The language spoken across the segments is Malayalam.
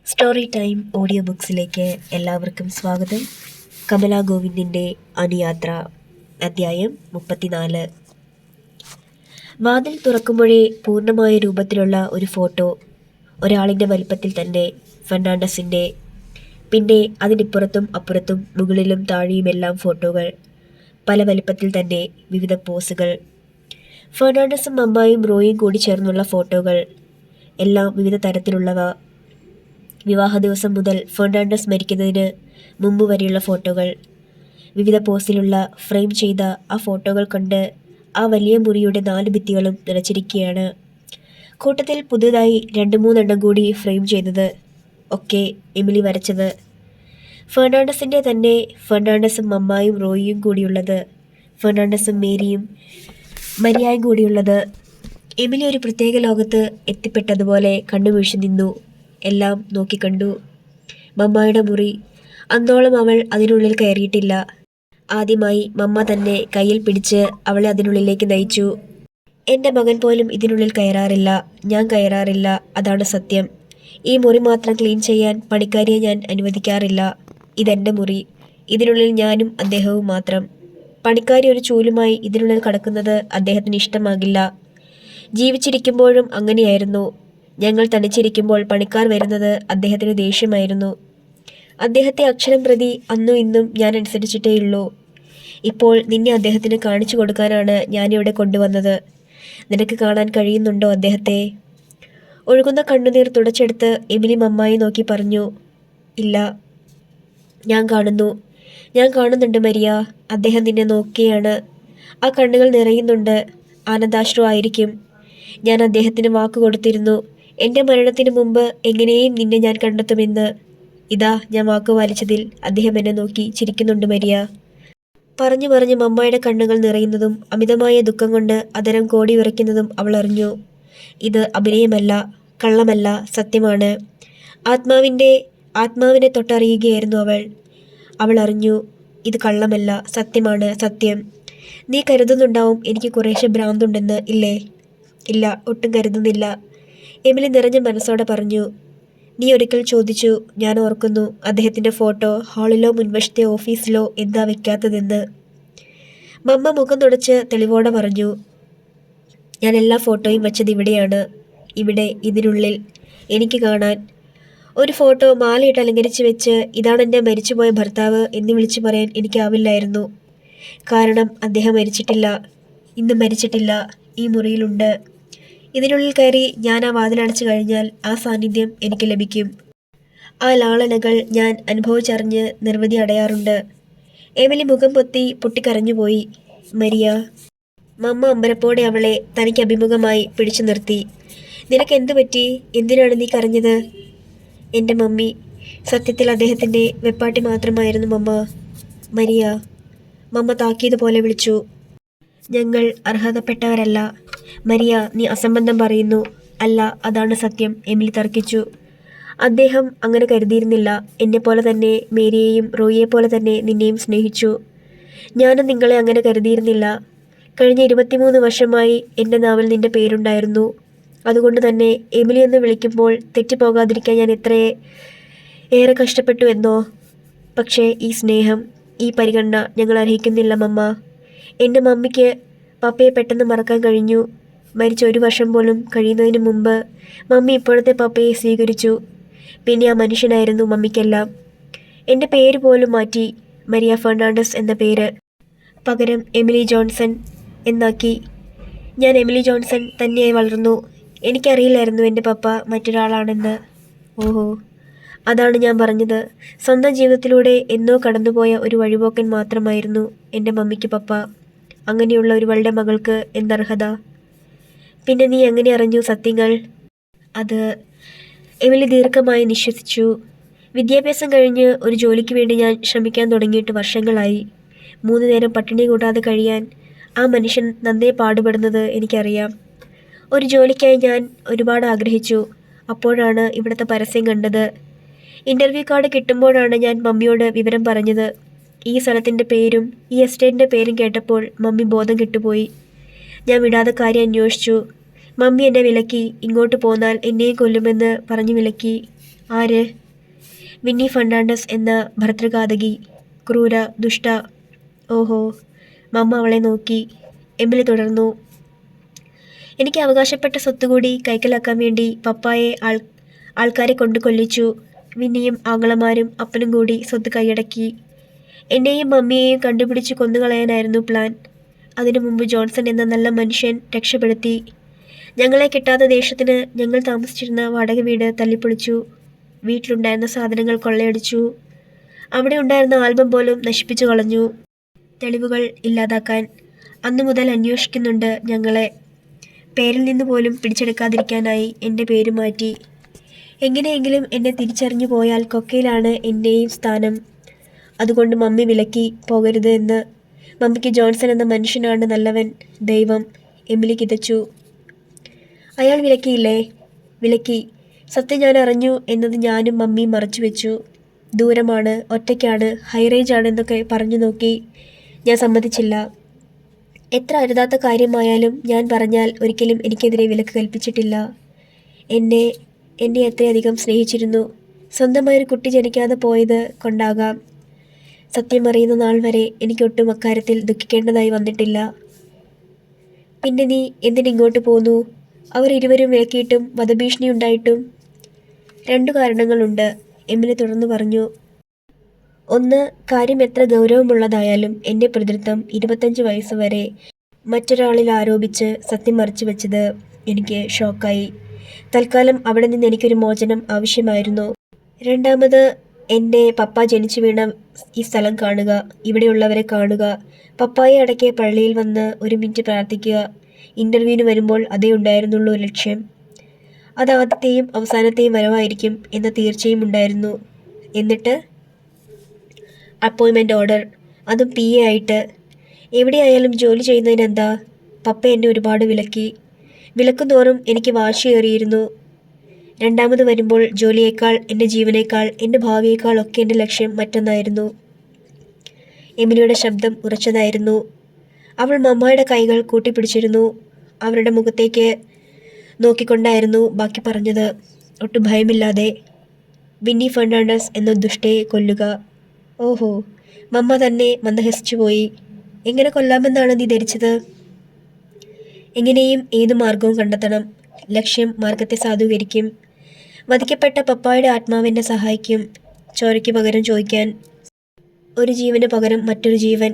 സ്റ്റോറി ടൈം ഓഡിയോ ബുക്സിലേക്ക് എല്ലാവർക്കും സ്വാഗതം. കമലാ ഗോവിന്ദിൻ്റെ അനുയാത്ര, അധ്യായം 34. വാതിൽ തുറക്കുമ്പോഴേ പൂർണ്ണമായ രൂപത്തിലുള്ള ഒരു ഫോട്ടോ, ഒരാളിൻ്റെ വലിപ്പത്തിൽ തന്നെ, ഫെർണാണ്ടസിൻ്റെ. പിന്നെ അതിനിപ്പുറത്തും അപ്പുറത്തും മുകളിലും താഴെയുമെല്ലാം ഫോട്ടോകൾ, പല വലിപ്പത്തിൽ തന്നെ, വിവിധ പോസുകൾ. ഫെർണാണ്ടസും അമ്മായും റോയും കൂടി ചേർന്നുള്ള ഫോട്ടോകൾ, എല്ലാം വിവിധ തരത്തിലുള്ളവ. വിവാഹ ദിവസം മുതൽ ഫെർണാണ്ടസ് മരിക്കുന്നതിന് മുമ്പ് വരെയുള്ള ഫോട്ടോകൾ. വിവിധ പോസിലുള്ള ഫ്രെയിം ചെയ്ത ആ ഫോട്ടോകൾ കൊണ്ട് ആ വലിയ മുറിയുടെ 4 ഭിത്തികളും നിറച്ചിരിക്കുകയാണ്. കൂട്ടത്തിൽ പുതുതായി 2-3 കൂടി ഫ്രെയിം ചെയ്തത്, ഒക്കെ എമിലി വരച്ചത്. ഫെർണാണ്ടസിൻ്റെ തന്നെ, ഫെർണാണ്ടസും അമ്മായും റോയിയും കൂടിയുള്ളത്, ഫെർണാണ്ടസും മേരിയും മരിയായും കൂടിയുള്ളത്. എമിലി ഒരു പ്രത്യേക ലോകത്ത് എത്തിപ്പെട്ടതുപോലെ കണ്ണുവീഴ്ച നിന്നു. എല്ലാം നോക്കിക്കണ്ടു. മമ്മായുടെ മുറി, അന്നോളം അവൾ അതിനുള്ളിൽ കയറിയിട്ടില്ല. ആദ്യമായി മമ്മ തന്നെ കയ്യിൽ പിടിച്ച് അവളെ അതിനുള്ളിലേക്ക് നയിച്ചു. എൻ്റെ മകൻ പോലും ഇതിനുള്ളിൽ കയറാറില്ല, ഞാൻ കയറാറില്ല, അതാണ് സത്യം. ഈ മുറി മാത്രം ക്ലീൻ ചെയ്യാൻ പണിക്കാരിയെ ഞാൻ അനുവദിക്കാറില്ല. ഇതെൻ്റെ മുറി, ഇതിനുള്ളിൽ ഞാനും അദ്ദേഹവും മാത്രം. പണിക്കാരി ഒരു ചൂലുമായി ഇതിനുള്ളിൽ കടക്കുന്നത് അദ്ദേഹത്തിന് ഇഷ്ടമാകില്ല. ജീവിച്ചിരിക്കുമ്പോഴും അങ്ങനെയായിരുന്നു. ഞങ്ങൾ തനിച്ചിരിക്കുമ്പോൾ പണിക്കാർ വരുന്നത് അദ്ദേഹത്തിന് ദേഷ്യമായിരുന്നു. അദ്ദേഹത്തെ അക്ഷരം പ്രതി അന്നും ഇന്നും ഞാൻ അനുസരിച്ചിട്ടേയുള്ളൂ. ഇപ്പോൾ നിന്നെ അദ്ദേഹത്തിന് കാണിച്ചു കൊടുക്കാനാണ് ഞാനിവിടെ കൊണ്ടുവന്നത്. നിനക്ക് കാണാൻ കഴിയുന്നുണ്ടോ അദ്ദേഹത്തെ? ഒഴുകുന്ന കണ്ണുനീർ തുടച്ചെടുത്ത് എമിലി മമ്മായി നോക്കി പറഞ്ഞു. ഇല്ല, ഞാൻ കാണുന്നുണ്ട് മരിയ. അദ്ദേഹം നിന്നെ നോക്കിയാണ്. ആ കണ്ണുകൾ നിറയുന്നുണ്ട്. ആനന്ദാശ്രു ആയിരിക്കും. ഞാൻ അദ്ദേഹത്തിന് വാക്ക് കൊടുത്തിരുന്നു, എൻ്റെ മരണത്തിന് മുമ്പ് എങ്ങനെയും നിന്നെ ഞാൻ കണ്ടെത്തുമെന്ന്. ഇതാ ഞാൻ വാക്ക് പാലിച്ചതിൽ അദ്ദേഹം എന്നെ നോക്കി ചിരിക്കുന്നുണ്ട് മരിയ. പറഞ്ഞു പറഞ്ഞ് മമ്മായുടെ കണ്ണുകൾ നിറയുന്നതും അമിതമായ ദുഃഖം കൊണ്ട് അതരം കോടി വിറയ്ക്കുന്നതും അവൾ അറിഞ്ഞു. ഇത് അഭിനയമല്ല, കള്ളമല്ല, സത്യമാണ്. ആത്മാവിനെ തൊട്ടറിയുകയായിരുന്നു അവൾ അറിഞ്ഞു. ഇത് കള്ളമല്ല, സത്യമാണ്, സത്യം. നീ കരുതുന്നുണ്ടാവും എനിക്ക് കുറേശ്ശെ ഭ്രാന്തുണ്ടെന്ന്, ഇല്ലേ? ഇല്ല, ഒട്ടും കരുതുന്നില്ല, എമിലി നിറഞ്ഞ മനസ്സോടെ പറഞ്ഞു. നീ ഒരിക്കൽ ചോദിച്ചു, ഞാൻ ഓർക്കുന്നു, അദ്ദേഹത്തിൻ്റെ ഫോട്ടോ ഹാളിലോ മുൻവശത്തെ ഓഫീസിലോ എന്താ വെക്കാത്തതെന്ന്. മമ്മ മുഖം തുടച്ച് തെളിവോടെ പറഞ്ഞു. ഞാൻ എല്ലാ ഫോട്ടോയും വെച്ചത് ഇവിടെയാണ്, ഇവിടെ, ഇതിനുള്ളിൽ, എനിക്ക് കാണാൻ. ഒരു ഫോട്ടോ മാലയിട്ട് അലങ്കരിച്ച് വെച്ച് ഇതാണ് എൻ്റെ മരിച്ചുപോയ ഭർത്താവ് എന്ന് വിളിച്ചു പറയാൻ എനിക്കാവില്ലായിരുന്നു. കാരണം അദ്ദേഹം മരിച്ചിട്ടില്ല, ഇന്ന് മരിച്ചിട്ടില്ല, ഈ മുറിയിലുണ്ട്. ഇതിനുള്ളിൽ കയറി ഞാൻ ആ വാതിലടച്ചു കഴിഞ്ഞാൽ ആ സാന്നിധ്യം എനിക്ക് ലഭിക്കും. ആ ലാളനകൾ ഞാൻ അനുഭവിച്ചറിഞ്ഞ് നിർവൃതി അടയാറുണ്ട്. എമിലി മുഖം പൊട്ടിക്കരഞ്ഞുപോയി. മരിയ. മമ്മ അമ്പരപ്പോടെ അവളെ തനിക്ക് അഭിമുഖമായി പിടിച്ചു നിർത്തി. നിനക്ക് എന്തു പറ്റി? എന്തിനാണ് നീ കരഞ്ഞത്? എൻ്റെ മമ്മി. സത്യത്തിൽ അദ്ദേഹത്തിൻ്റെ വെപ്പാട്ടി മാത്രമായിരുന്നു മമ്മ. മരിയ. മമ്മ താക്കീതുപോലെ വിളിച്ചു. ഞങ്ങൾ അർഹതപ്പെട്ടവരല്ല. മരിയ, നീ അസംബന്ധം പറയുന്നു. അല്ല, അതാണ് സത്യം, എമിലി തർക്കിച്ചു. അദ്ദേഹം അങ്ങനെ കരുതിയിരുന്നില്ല. എന്നെപ്പോലെ തന്നെ മേരിയെയും റോയിയെപ്പോലെ തന്നെ നിന്നെയും സ്നേഹിച്ചു. ഞാനും നിങ്ങളെ അങ്ങനെ കരുതിയിരുന്നില്ല. കഴിഞ്ഞ 23 വർഷമായി എൻ്റെ നാവിൽ നിൻ്റെ പേരുണ്ടായിരുന്നു. അതുകൊണ്ട് തന്നെ എമിലി എന്ന് വിളിക്കുമ്പോൾ തെറ്റിപ്പോകാതിരിക്കാൻ ഞാൻ ഏറെ കഷ്ടപ്പെട്ടു എന്നോ. പക്ഷേ ഈ സ്നേഹം, ഈ പരിഗണന ഞങ്ങൾ അർഹിക്കുന്നില്ല മമ്മ. എൻ്റെ മമ്മിക്ക് പപ്പയെ പെട്ടെന്ന് മറക്കാൻ കഴിഞ്ഞു. മരിച്ച 1 വർഷം പോലും കഴിയുന്നതിന് മുമ്പ് മമ്മി ഇപ്പോഴത്തെ പപ്പയെ സ്വീകരിച്ചു. പിന്നെ ആ മനുഷ്യനായിരുന്നു മമ്മിക്കെല്ലാം. എൻ്റെ പേര് പോലും മാറ്റി, മരിയ ഫെർണാണ്ടസ് എന്ന പേര്. പകരം എമിലി ജോൺസൺ എന്നാക്കി. ഞാൻ എമിലി ജോൺസൺ തന്നെയായി വളർന്നു. എനിക്കറിയില്ലായിരുന്നു എൻ്റെ പപ്പ മറ്റൊരാളാണെന്ന്. ഓഹോ, അതാണ് ഞാൻ പറഞ്ഞത്. സ്വന്തം ജീവിതത്തിലൂടെ എന്നോ കടന്നുപോയ ഒരു വഴിപോക്കൻ മാത്രമായിരുന്നു എൻ്റെ മമ്മിക്ക് പപ്പ. അങ്ങനെയുള്ള ഒരുവളുടെ മകൾക്ക് എന്തർഹത? പിന്നെ നീ എങ്ങനെ അറിഞ്ഞു സത്യങ്ങൾ? അത് എമിലി ദീർഘമായി നിശ്വസിച്ചു. വിദ്യാഭ്യാസം കഴിഞ്ഞ് ഒരു ജോലിക്ക് വേണ്ടി ഞാൻ ശ്രമിക്കാൻ തുടങ്ങിയിട്ട് വർഷങ്ങളായി. 3 നേരം പട്ടിണി കൂടാതെ കഴിയാൻ ആ മനുഷ്യൻ നന്നേ പാടുപെടുന്നത് എനിക്കറിയാം. ഒരു ജോലിക്കായി ഞാൻ ഒരുപാട് ആഗ്രഹിച്ചു. അപ്പോഴാണ് ഇവിടുത്തെ പരസ്യം കണ്ടത്. ഇൻ്റർവ്യൂ കാർഡ് കിട്ടുമ്പോഴാണ് ഞാൻ മമ്മിയോട് വിവരം പറഞ്ഞത്. ഈ സ്ഥലത്തിൻ്റെ പേരും ഈ എസ്റ്റേറ്റിൻ്റെ പേരും കേട്ടപ്പോൾ മമ്മി ബോധം കെട്ടുപോയി. ഞാൻ വിടാതെ കാര്യം അന്വേഷിച്ചു. മമ്മി എന്നെ വിലക്കി. ഇങ്ങോട്ട് പോന്നാൽ എന്നെയും കൊല്ലുമെന്ന് പറഞ്ഞു വിലക്കി. ആര്? വിന്നി ഫെർണാണ്ടസ് എന്ന ഭർതൃഘാതകി, ക്രൂര, ദുഷ്ട. ഓഹോ. മമ്മ അവളെ നോക്കി. എമിലി തുടർന്നു. എനിക്ക് അവകാശപ്പെട്ട സ്വത്തുകൂടി കൈക്കലാക്കാൻ വേണ്ടി പപ്പായെ ആൾക്കാരെ കൊണ്ട് കൊല്ലിച്ചു. വിന്നിയും ആങ്ങളമാരും അപ്പനും കൂടി സ്വത്ത് കൈയടക്കി. എന്നെയും മമ്മിയെയും കണ്ടുപിടിച്ച് കൊന്നുകളയാനായിരുന്നു പ്ലാൻ. അതിനു മുമ്പ് ജോൺസൺ എന്ന നല്ല മനുഷ്യൻ രക്ഷപ്പെടുത്തി. ഞങ്ങളെ കിട്ടാത്ത ദേഷ്യത്തിന് ഞങ്ങൾ താമസിച്ചിരുന്ന വാടക വീട് തല്ലിപ്പൊളിച്ചു. വീട്ടിലുണ്ടായിരുന്ന സാധനങ്ങൾ കൊള്ളയടിച്ചു. അവിടെ ഉണ്ടായിരുന്ന ആൽബം പോലും നശിപ്പിച്ചു കളഞ്ഞു. തെളിവുകൾ ഇല്ലാതാക്കാൻ. അന്നു മുതൽ അന്വേഷിക്കുന്നുണ്ട് ഞങ്ങളെ. പേരിൽ നിന്ന് പോലും പിടിച്ചെടുക്കാതിരിക്കാനായി എൻ്റെ പേര് മാറ്റി. എങ്ങനെയെങ്കിലും എന്നെ തിരിച്ചറിഞ്ഞു പോയാൽ കൊക്കയിലാണ് എൻ്റെയും സ്ഥാനം. അതുകൊണ്ട് മമ്മി വിലക്കി പോകരുത് എന്ന്. മമ്മിക്ക് ജോൺസൺ എന്ന മനുഷ്യനാണ് നല്ലവൻ, ദൈവം. എമിലി കിതച്ചു. അയാൾ വിലക്കിയില്ലേ? വിലക്കി. സത്യം ഞാൻ അറിഞ്ഞു എന്നത് ഞാനും മമ്മിയും മറച്ചുവെച്ചു. ദൂരമാണ്, ഒറ്റയ്ക്കാണ്, ഹൈറേഞ്ച് ആണെന്നൊക്കെ പറഞ്ഞു നോക്കി. ഞാൻ സമ്മതിച്ചില്ല. എത്ര അരുതാത്ത കാര്യമായാലും ഞാൻ പറഞ്ഞാൽ ഒരിക്കലും എനിക്കെതിരെ വിലക്ക് കൽപ്പിച്ചിട്ടില്ല. എന്നെ എത്രയധികം സ്നേഹിച്ചിരുന്നു. സ്വന്തമായൊരു കുട്ടി ജനിക്കാതെ പോയത് കൊണ്ടാകാം. സത്യമറിയുന്ന നാൾ വരെ എനിക്കൊട്ടും അക്കാര്യത്തിൽ ദുഃഖിക്കേണ്ടതായി വന്നിട്ടില്ല. പിന്നെ നീ എന്തിനിങ്ങോട്ട് പോന്നു? അവർ ഇരുവരും വിലക്കിയിട്ടും വധഭീഷണി ഉണ്ടായിട്ടും. 2 കാരണങ്ങളുണ്ട്, എമിലി തുടർന്നു പറഞ്ഞു. ഒന്ന്, കാര്യം എത്ര ഗൗരവമുള്ളതായാലും എൻ്റെ പിതൃത്വം 25 വയസ്സ് വരെ മറ്റൊരാളിൽ ആരോപിച്ച് സത്യം മറച്ചു വെച്ചത് എനിക്ക് ഷോക്കായി. തൽക്കാലം അവിടെ നിന്ന് എനിക്കൊരു മോചനം ആവശ്യമായിരുന്നു. രണ്ടാമത്, എൻ്റെ പപ്പ ജനിച്ചു വീണ ഈ സ്ഥലം കാണുക, ഇവിടെയുള്ളവരെ കാണുക, പപ്പായെ അടക്കിയ പള്ളിയിൽ വന്ന് 1 മിനിറ്റ് പ്രാർത്ഥിക്കുക. ഇൻ്റർവ്യൂവിന് വരുമ്പോൾ അതേ ഉണ്ടായിരുന്നുള്ളൂ ലക്ഷ്യം. അത് ആദ്യത്തെയും അവസാനത്തെയും വരവായിരിക്കും എന്ന തീർച്ചയും ഉണ്ടായിരുന്നു. എന്നിട്ട് അപ്പോയിൻമെൻറ്റ് ഓർഡർ, അതും PA ആയിട്ട്. എവിടെയായാലും ജോലി ചെയ്യുന്നതിനെന്താ? പപ്പ എന്നെ ഒരുപാട് വിലക്കി. വിലക്കുന്തോറും എനിക്ക് വാശിയേറിയിരുന്നു. രണ്ടാമത് വരുമ്പോൾ ജോലിയേക്കാൾ, എൻ്റെ ജീവനേക്കാൾ, എൻ്റെ ഭാവിയേക്കാൾ ഒക്കെ എൻ്റെ ലക്ഷ്യം മറ്റൊന്നായിരുന്നു. എമിലിയുടെ ശബ്ദം ഉറച്ചതായിരുന്നു. അവൾ മമ്മായുടെ കൈകൾ കൂട്ടിപ്പിടിച്ചിരുന്നു. അവരുടെ മുഖത്തേക്ക് നോക്കിക്കൊണ്ടായിരുന്നു ബാക്കി പറഞ്ഞത്, ഒട്ടും ഭയമില്ലാതെ. വിന്നി ഫെർണാണ്ടസ് എന്ന ദുഷ്ടയെ കൊല്ലുക. ഓഹോ. മമ്മ തന്നെ മന്ദഹസിച്ചു പോയി. എങ്ങനെ കൊല്ലാമെന്നാണ് നീ ധരിച്ചത്? എങ്ങനെയും ഏതു മാർഗവും കണ്ടെത്തണം. ലക്ഷ്യം മാർഗത്തെ സാധൂകരിക്കും. വധിക്കപ്പെട്ട പപ്പായുടെ ആത്മാവിനെ സഹായിക്കും. ചോരയ്ക്ക് പകരം ചോദിക്കാൻ. ഒരു ജീവന് പകരം മറ്റൊരു ജീവൻ.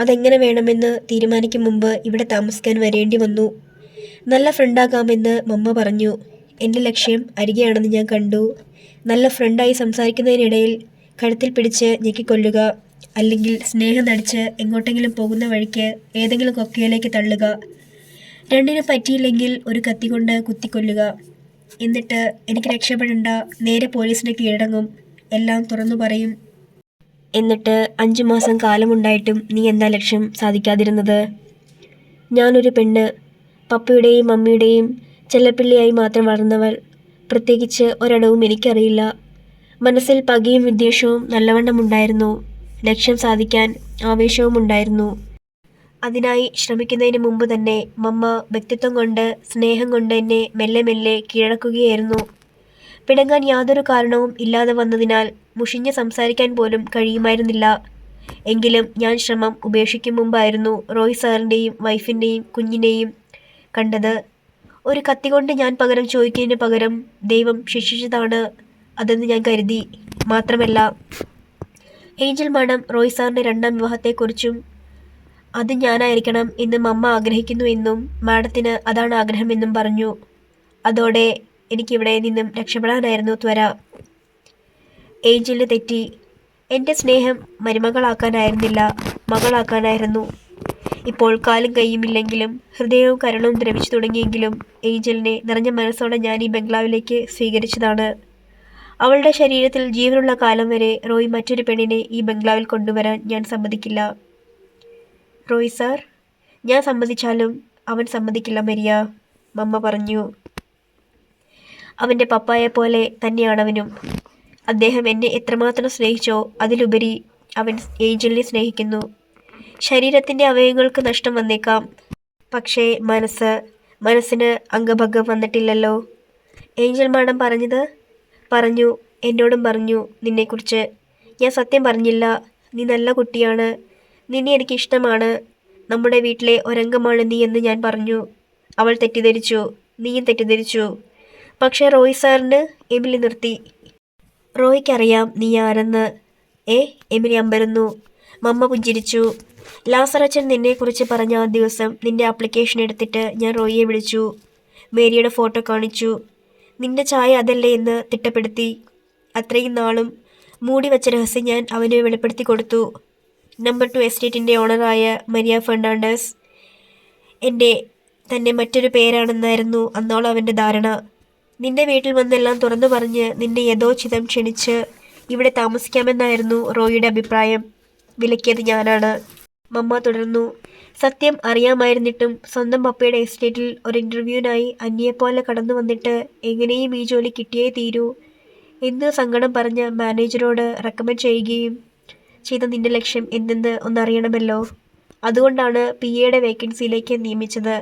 അതെങ്ങനെ വേണമെന്ന് തീരുമാനിക്കും മുമ്പ് ഇവിടെ താമസിക്കാൻ വരേണ്ടി വന്നു. നല്ല ഫ്രണ്ടാകാമെന്ന് മമ്മ പറഞ്ഞു. എൻ്റെ ലക്ഷ്യം അരികെയാണെന്ന് ഞാൻ കണ്ടു. നല്ല ഫ്രണ്ടായി സംസാരിക്കുന്നതിനിടയിൽ കഴുത്തിൽ പിടിച്ച് ഞെക്കിക്കൊല്ലുക. അല്ലെങ്കിൽ സ്നേഹം നടിച്ച് എങ്ങോട്ടെങ്കിലും പോകുന്ന വഴിക്ക് ഏതെങ്കിലും കൊക്കയിലേക്ക് തള്ളുക. രണ്ടിനും പറ്റിയില്ലെങ്കിൽ ഒരു കത്തി കൊണ്ട് കുത്തിക്കൊല്ലുക. എന്നിട്ട് എനിക്ക് രക്ഷപ്പെടണ്ട, നേരെ പോലീസിനെ കീഴടങ്ങും, എല്ലാം തുറന്നു പറയും. എന്നിട്ട് 5 മാസം കാലമുണ്ടായിട്ടും നീ എന്താ ലക്ഷ്യം സാധിക്കാതിരുന്നത്? ഞാനൊരു പെണ്ണ്, പപ്പയുടെയും മമ്മിയുടെയും ചെല്ലപ്പിള്ളിയായി മാത്രം വളർന്നവൾ. പ്രത്യേകിച്ച് ഒരിടവും എനിക്കറിയില്ല. മനസ്സിൽ പകയും വിദ്വേഷവും നല്ലവണ്ണം ഉണ്ടായിരുന്നു. ലക്ഷ്യം സാധിക്കാൻ ആവേശവും ഉണ്ടായിരുന്നു. അതിനായി ശ്രമിക്കുന്നതിന് മുമ്പ് തന്നെ മമ്മ വ്യക്തിത്വം കൊണ്ട്, സ്നേഹം കൊണ്ട് എന്നെ മെല്ലെ മെല്ലെ കീഴടക്കുകയായിരുന്നു. പിണങ്ങാൻ യാതൊരു കാരണവും ഇല്ലാതെ വന്നതിനാൽ മുഷിഞ്ഞ് സംസാരിക്കാൻ പോലും കഴിയുമായിരുന്നില്ല. എങ്കിലും ഞാൻ ശ്രമം ഉപേക്ഷിക്കും മുമ്പായിരുന്നു റോയ് സാറിൻ്റെയും വൈഫിൻ്റെയും കുഞ്ഞിനെയും കണ്ടത്. ഒരു കത്തി കൊണ്ട് ഞാൻ പകരം ചോദിക്കുന്നതിന് പകരം ദൈവം ശിക്ഷിച്ചതാണ് അതെന്ന് ഞാൻ കരുതി. മാത്രമല്ല, ഏഞ്ചൽ മാഡം റോയ് സാറിൻ്റെ 2ാം വിവാഹത്തെക്കുറിച്ചും അത് ഞാനായിരിക്കണം എന്ന് മമ്മ ആഗ്രഹിക്കുന്നു എന്നും മാഡത്തിന് അതാണ് ആഗ്രഹമെന്നും പറഞ്ഞു. അതോടെ എനിക്കിവിടെ നിന്നും രക്ഷപ്പെടാനായിരുന്നു ത്വര. ഏഞ്ചലിന് തെറ്റി. എൻ്റെ സ്നേഹം മരുമകളാക്കാനായിരുന്നില്ല, മകളാക്കാനായിരുന്നു. ഇപ്പോൾ കാലും കൈയുമില്ലെങ്കിലും ഹൃദയവും കരളും ദ്രവിച്ചു തുടങ്ങിയെങ്കിലും ഏഞ്ചലിനെ നിറഞ്ഞ മനസ്സോടെ ഞാൻ ഈ ബംഗ്ലാവിലേക്ക് സ്വീകരിച്ചതാണ്. അവളുടെ ശരീരത്തിൽ ജീവനുള്ള കാലം വരെ റോയ് മറ്റൊരു പെണ്ണിനെ ഈ ബംഗ്ലാവിൽ കൊണ്ടുവരാൻ ഞാൻ സമ്മതിക്കില്ല. റോയ് സാർ? ഞാൻ സമ്മതിച്ചാലും അവൻ സമ്മതിക്കില്ല മരിയ, മമ്മ പറഞ്ഞു. അവൻ്റെ പപ്പായെപ്പോലെ തന്നെയാണവനും. അദ്ദേഹം എന്നെ എത്രമാത്രം സ്നേഹിച്ചോ അതിലുപരി അവൻ ഏഞ്ചലിനെ സ്നേഹിക്കുന്നു. ശരീരത്തിൻ്റെ അവയവങ്ങൾക്ക് നഷ്ടം വന്നേക്കാം, പക്ഷേ മനസ്സിന് അംഗഭംഗം വന്നിട്ടില്ലല്ലോ. ഏഞ്ചൽ മാഡം പറഞ്ഞു. എന്നോടും പറഞ്ഞു നിന്നെക്കുറിച്ച്. ഞാൻ സത്യം പറഞ്ഞില്ല. നീ നല്ല കുട്ടിയാണ്. നിന്നെ എനിക്ക് ഇഷ്ടമാണ്. നമ്മുടെ വീട്ടിലെ ഒരംഗമാണ് നീ എന്ന് ഞാൻ പറഞ്ഞു. അവൾ തെറ്റിദ്ധരിച്ചു. നീയും തെറ്റിദ്ധരിച്ചു. പക്ഷേ റോയ് സാറിന് എമിലി നിർത്തി. റോയ്ക്കറിയാം നീ ആരെന്ന്. എമിലി അമ്പരന്നു. മമ്മ പുഞ്ചിരിച്ചു. ലാസറച്ചൻ നിന്നെക്കുറിച്ച് പറഞ്ഞ ആ ദിവസം നിന്റെ ആപ്ലിക്കേഷൻ എടുത്തിട്ട് ഞാൻ റോയിയെ വിളിച്ചു. മേരിയുടെ ഫോട്ടോ കാണിച്ചു. നിന്റെ ചായ അതല്ലേ എന്ന് തിട്ടപ്പെടുത്തി. അത്രയും നാളും മൂടി വച്ച രഹസ്യം ഞാൻ അവന് വെളിപ്പെടുത്തി കൊടുത്തു. നമ്പർ 2 എസ്റ്റേറ്റിൻ്റെ ഓണറായ മരിയ ഫെർണാണ്ടസ് എൻ്റെ തന്നെ മറ്റൊരു പേരാണെന്നായിരുന്നു അന്നോളം അവൻ്റെ ധാരണ. നിന്റെ വീട്ടിൽ വന്നെല്ലാം തുറന്നു പറഞ്ഞ് നിന്നെ യഥോചിതം ക്ഷണിച്ച് ഇവിടെ താമസിക്കാമെന്നായിരുന്നു റോയിയുടെ അഭിപ്രായം. വിലക്കിയത് ഞാനാണ്. മമ്മ തുടർന്നു. സത്യം അറിയാമായിരുന്നിട്ടും സ്വന്തം പപ്പയുടെ എസ്റ്റേറ്റിൽ ഒരു ഇൻ്റർവ്യൂവിനായി അന്യയെപ്പോലെ കടന്നു വന്നിട്ട് എങ്ങനെയും ഈ ജോലി കിട്ടിയേ തീരൂ എന്ന് സങ്കടം പറഞ്ഞ മാനേജരോട് റെക്കമെൻഡ് ചെയ്യുകയും ചെയ്ത നിന്റെ ലക്ഷ്യം എന്തെന്ന് ഒന്നറിയണമല്ലോ. അതുകൊണ്ടാണ് PAയുടെ വേക്കൻസിയിലേക്ക് നിയമിച്ചത്.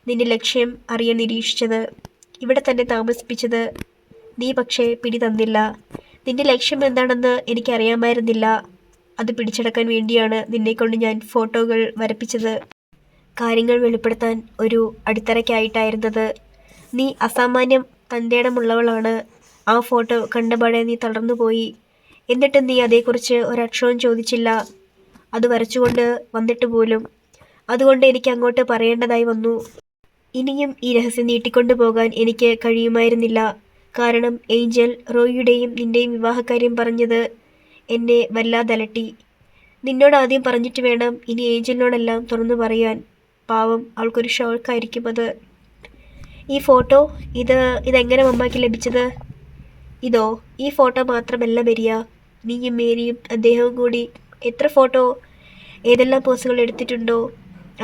നിന്റെ ലക്ഷ്യം അറിയാൻ നിരീക്ഷിച്ചത്. ഇവിടെ തന്നെ താമസിപ്പിച്ചത്. നീ പക്ഷേ പിടി തന്നില്ല. നിന്റെ ലക്ഷ്യം എന്താണെന്ന് എനിക്കറിയാമായിരുന്നില്ല. അത് പിടിച്ചെടുക്കാൻ വേണ്ടിയാണ് നിന്നെക്കൊണ്ട് ഞാൻ ഫോട്ടോകൾ വരപ്പിച്ചത്. കാര്യങ്ങൾ വെളിപ്പെടുത്താൻ ഒരു അടിത്തറയ്ക്കായിട്ടായിരുന്നത്. നീ അസാമാന്യം തൻ്റെടമുള്ളവളാണ്. ആ ഫോട്ടോ കണ്ടപാടെ നീ തളർന്നുപോയി. എന്നിട്ടും നീ അതേക്കുറിച്ച് ഒരക്ഷരവും ചോദിച്ചില്ല. അത് വരച്ചുകൊണ്ട് വന്നിട്ട് പോലും. അതുകൊണ്ട് എനിക്ക് അങ്ങോട്ട് പറയേണ്ടതായി വന്നു. ഇനിയും ഈ രഹസ്യം നീട്ടിക്കൊണ്ടു പോകാൻ എനിക്ക് കഴിയുമായിരുന്നില്ല. കാരണം ഏഞ്ചൽ റോയിയുടെയും നിൻ്റെയും വിവാഹകാര്യം പറഞ്ഞത് എന്നെ വല്ലാതെ അലട്ടി. നിന്നോട് ആദ്യം പറഞ്ഞിട്ട് വേണം ഇനി ഏഞ്ചലിനോടെല്ലാം തുറന്നു പറയാൻ. പാവം, അവൾക്കൊരു ഷോക്കായിരിക്കും അത്. ഈ ഫോട്ടോ ഇതെങ്ങനെ മമ്മയ്ക്ക് ലഭിച്ചത്? ഇതോ? ഈ ഫോട്ടോ മാത്രമല്ല വരിക. നീയും മേരിയും അദ്ദേഹവും കൂടി എത്ര ഫോട്ടോ ഏതെല്ലാം പോസുകൾ എടുത്തിട്ടുണ്ടോ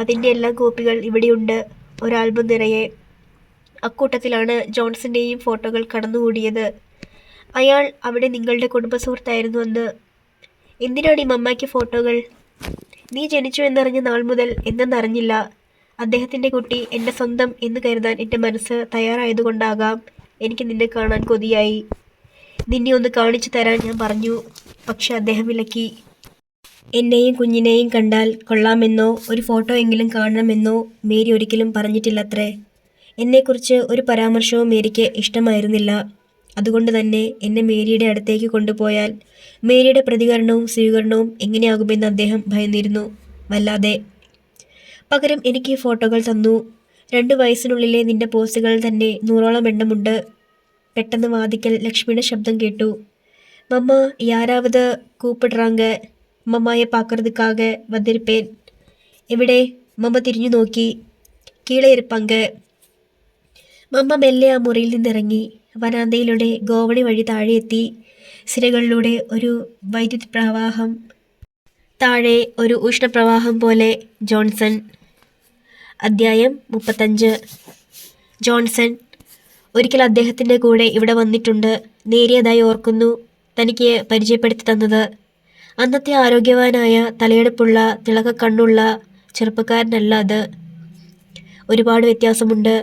അതിൻ്റെ എല്ലാം കോപ്പികൾ ഇവിടെയുണ്ട്. ഒരു ആൽബം നിറയെ. അക്കൂട്ടത്തിലാണ് ജോൺസൻ്റെയും ഫോട്ടോകൾ കടന്നുകൂടിയത്. അയാൾ അവിടെ നിങ്ങളുടെ കുടുംബ സുഹൃത്തായിരുന്നു അന്ന്. എന്തിനാണ് ഈ മമ്മയ്ക്ക് ഫോട്ടോകൾ? നീ ജനിച്ചു എന്നറിഞ്ഞ നാൾ മുതൽ എന്തെന്നറിഞ്ഞില്ല. അദ്ദേഹത്തിൻ്റെ കുട്ടി എൻ്റെ സ്വന്തം എന്ന് കരുതാൻ എൻ്റെ മനസ്സ് തയ്യാറായതുകൊണ്ടാകാം എനിക്ക് നിന്നെ കാണാൻ കൊതിയായി. നിന്നെ ഒന്ന് കാണിച്ചു തരാൻ ഞാൻ പറഞ്ഞു. പക്ഷെ അദ്ദേഹം വിലക്കി. എന്നെയും കുഞ്ഞിനെയും കണ്ടാൽ കൊള്ളാമെന്നോ ഒരു ഫോട്ടോ എങ്കിലും കാണണമെന്നോ മേരി ഒരിക്കലും പറഞ്ഞിട്ടില്ലത്രേ. എന്നെക്കുറിച്ച് ഒരു പരാമർശവും മേരിക്ക് ഇഷ്ടമായിരുന്നില്ല. അതുകൊണ്ട് തന്നെ എന്നെ മേരിയുടെ അടുത്തേക്ക് കൊണ്ടുപോയാൽ മേരിയുടെ പ്രതികരണവും സ്വീകരണവും എങ്ങനെയാകുമെന്ന് അദ്ദേഹം ഭയന്നിരുന്നു വല്ലാതെ. പകരം എനിക്ക് ഫോട്ടോകൾ തന്നു. 2 വയസ്സിനുള്ളിലെ നിന്റെ പോസ്റ്റുകൾ തന്നെ 100ഓളം എണ്ണമുണ്ട്. പെട്ടെന്ന് വാതിക്കൽ ലക്ഷ്മിയുടെ ശബ്ദം കേട്ടു. മമ്മ യാരാവത് കൂപ്പിടുറാങ്ക. മമ്മയെ പാക്കറതുക്കാക വന്നിരിപ്പേൻ. എവിടെ? മമ്മ തിരിഞ്ഞു നോക്കി. കീഴെ ഇരുപ്പങ്ക്. മമ്മ മെല്ലെ ആ മുറിയിൽ നിന്നിറങ്ങി. വരാന്തയിലൂടെ ഗോവണി വഴി താഴെയെത്തി. സിരകളിലൂടെ ഒരു വൈദ്യുതി പ്രവാഹം. താഴെ ഒരു ഉഷ്ണപ്രവാഹം പോലെ. ജോൺസൺ. അധ്യായം 35. ജോൺസൺ ഒരിക്കൽ അദ്ദേഹത്തിൻ്റെ കൂടെ ഇവിടെ വന്നിട്ടുണ്ട്. നേരിയതായി ഓർക്കുന്നു. തനിക്ക് പരിചയപ്പെടുത്തി തന്നത്. അന്നത്തെ ആരോഗ്യവാനായ തലയെടുപ്പുള്ള തിളക്കക്കണ്ണുള്ള ചെറുപ്പക്കാരനല്ല അത്. ഒരുപാട് വ്യത്യാസമുണ്ട്.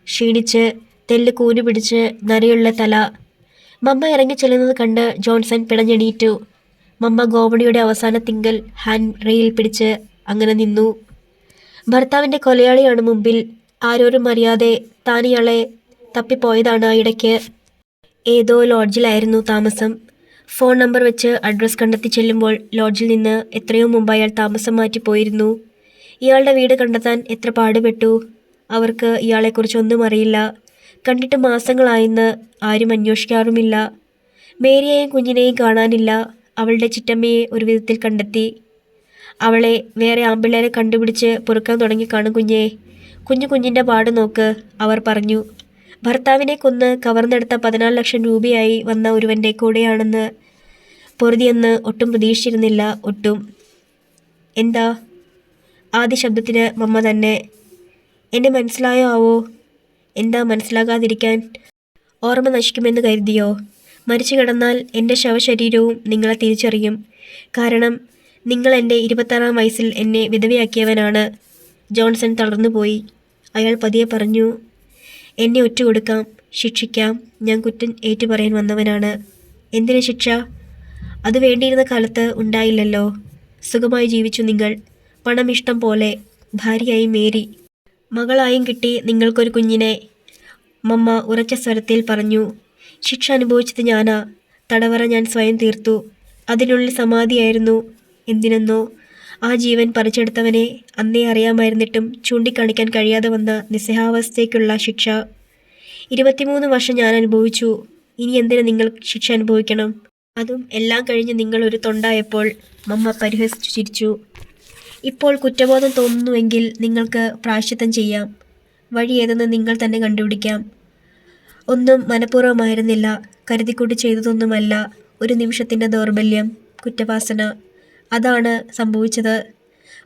ക്ഷീണിച്ച് തെല്ല് കൂനു പിടിച്ച് നരയുള്ള തല. മമ്മ ഇറങ്ങിച്ചെല്ലുന്നത് കണ്ട് ജോൺസൺ പിടഞ്ഞെണീറ്റു. മമ്മ ഗോവണിയുടെ അവസാനത്തിങ്കൽ ഹാൻഡ് റെയിൽ പിടിച്ച് അങ്ങനെ നിന്നു. ഭർത്താവിൻ്റെ കൊലയാളിയാണ് മുമ്പിൽ. ആരോരും അറിയാതെ താനിയാളെ തപ്പിപ്പോയതാണ് ആ ഇടയ്ക്ക്. ഏതോ ലോഡ്ജിലായിരുന്നു താമസം. ഫോൺ നമ്പർ വെച്ച് അഡ്രസ്സ് കണ്ടെത്തി ചെല്ലുമ്പോൾ ലോഡ്ജിൽ നിന്ന് എത്രയോ മുമ്പ് അയാൾ താമസം മാറ്റിപ്പോയിരുന്നു. ഇയാളുടെ വീട് കണ്ടെത്താൻ എത്ര പാടുപെട്ടു. അവർക്ക് ഇയാളെക്കുറിച്ചൊന്നും അറിയില്ല. കണ്ടിട്ട് മാസങ്ങളായെന്ന് ആരും അന്വേഷിക്കാറുമില്ല. മേരിയെയും കുഞ്ഞിനെയും കാണാനില്ല. അവളുടെ ചിറ്റമ്മയെ ഒരു വിധത്തിൽ കണ്ടെത്തി. അവളെ വേറെ ആമ്പിള്ളേരെ കണ്ടുപിടിച്ച് പൊറുക്കാൻ തുടങ്ങി കാണും കുഞ്ഞേ. കുഞ്ഞിൻ്റെ പാട് നോക്ക്, അവർ പറഞ്ഞു. ഭർത്താവിനെ കൊന്ന് കവർന്നെടുത്ത 14 ലക്ഷം രൂപയായി വന്ന ഒരുവൻ്റെ കൂടെയാണെന്ന് പൊറുതിയെന്ന് ഒട്ടും പ്രതീക്ഷിച്ചിരുന്നില്ല. ഒട്ടും. എന്താ? ആദ്യ ശബ്ദത്തിന് മമ്മ തന്നെ. എന്നെ മനസ്സിലായോ ആവോ? എന്താ മനസ്സിലാകാതിരിക്കാൻ? ഓർമ്മ നശിക്കുമെന്ന് കരുതിയോ? മരിച്ചു കിടന്നാൽ എൻ്റെ ശവശരീരവും നിങ്ങളെ തിരിച്ചറിയും. കാരണം നിങ്ങൾ എൻ്റെ 26-ാം വയസ്സിൽ എന്നെ വിധവയാക്കിയവനാണ്. ജോൺസൺ തളർന്നുപോയി. അയാൾ പതിയെ പറഞ്ഞു. എന്നെ ഒറ്റുകൊടുക്കാം, ശിക്ഷിക്കാം. ഞാൻ കുറ്റം ഏറ്റുപറയാൻ വന്നവനാണ്. എന്തിനു ശിക്ഷ? അത് വേണ്ടിയിരുന്ന കാലത്ത് ഉണ്ടായില്ലല്ലോ. സുഖമായി ജീവിച്ചു നിങ്ങൾ. പണം ഇഷ്ടം പോലെ. ഭാര്യയായി മേരി, മകളായും കിട്ടി നിങ്ങൾക്കൊരു കുഞ്ഞിനെ. മമ്മ ഉറച്ച സ്വരത്തിൽ പറഞ്ഞു. ശിക്ഷ അനുഭവിച്ചത് ഞാനാ. തടവറ ഞാൻ സ്വയം തീർത്തു. അതിനുള്ളിൽ സമാധിയായിരുന്നു. എന്തിനെന്നോ? ആ ജീവൻ പറിച്ചെടുത്തവനെ അന്നേ അറിയാമായിരുന്നിട്ടും ചൂണ്ടിക്കാണിക്കാൻ കഴിയാതെ വന്ന നിസ്സഹാവസ്ഥയ്ക്കുള്ള ശിക്ഷ. 23 വർഷം ഞാൻ അനുഭവിച്ചു. ഇനി എന്തിനു നിങ്ങൾ ശിക്ഷ അനുഭവിക്കണം? അതും എല്ലാം കഴിഞ്ഞ് നിങ്ങൾ ഒരു തൊണ്ടായപ്പോൾ. മമ്മ പരിഹസിച്ചു ചിരിച്ചു. ഇപ്പോൾ കുറ്റബോധം തോന്നുന്നുവെങ്കിൽ നിങ്ങൾക്ക് പ്രായശ്ചിത്തം ചെയ്യാം. വഴി ഏതെന്ന് നിങ്ങൾ തന്നെ കണ്ടുപിടിക്കാം. ഒന്നും മനഃപൂർവ്വമായിരുന്നില്ല. കരുതിക്കൂട്ടി ചെയ്തതൊന്നുമല്ല. ഒരു നിമിഷത്തിൻ്റെ ദൗർബല്യം, കുറ്റവാസന. അതാണ് സംഭവിച്ചത്.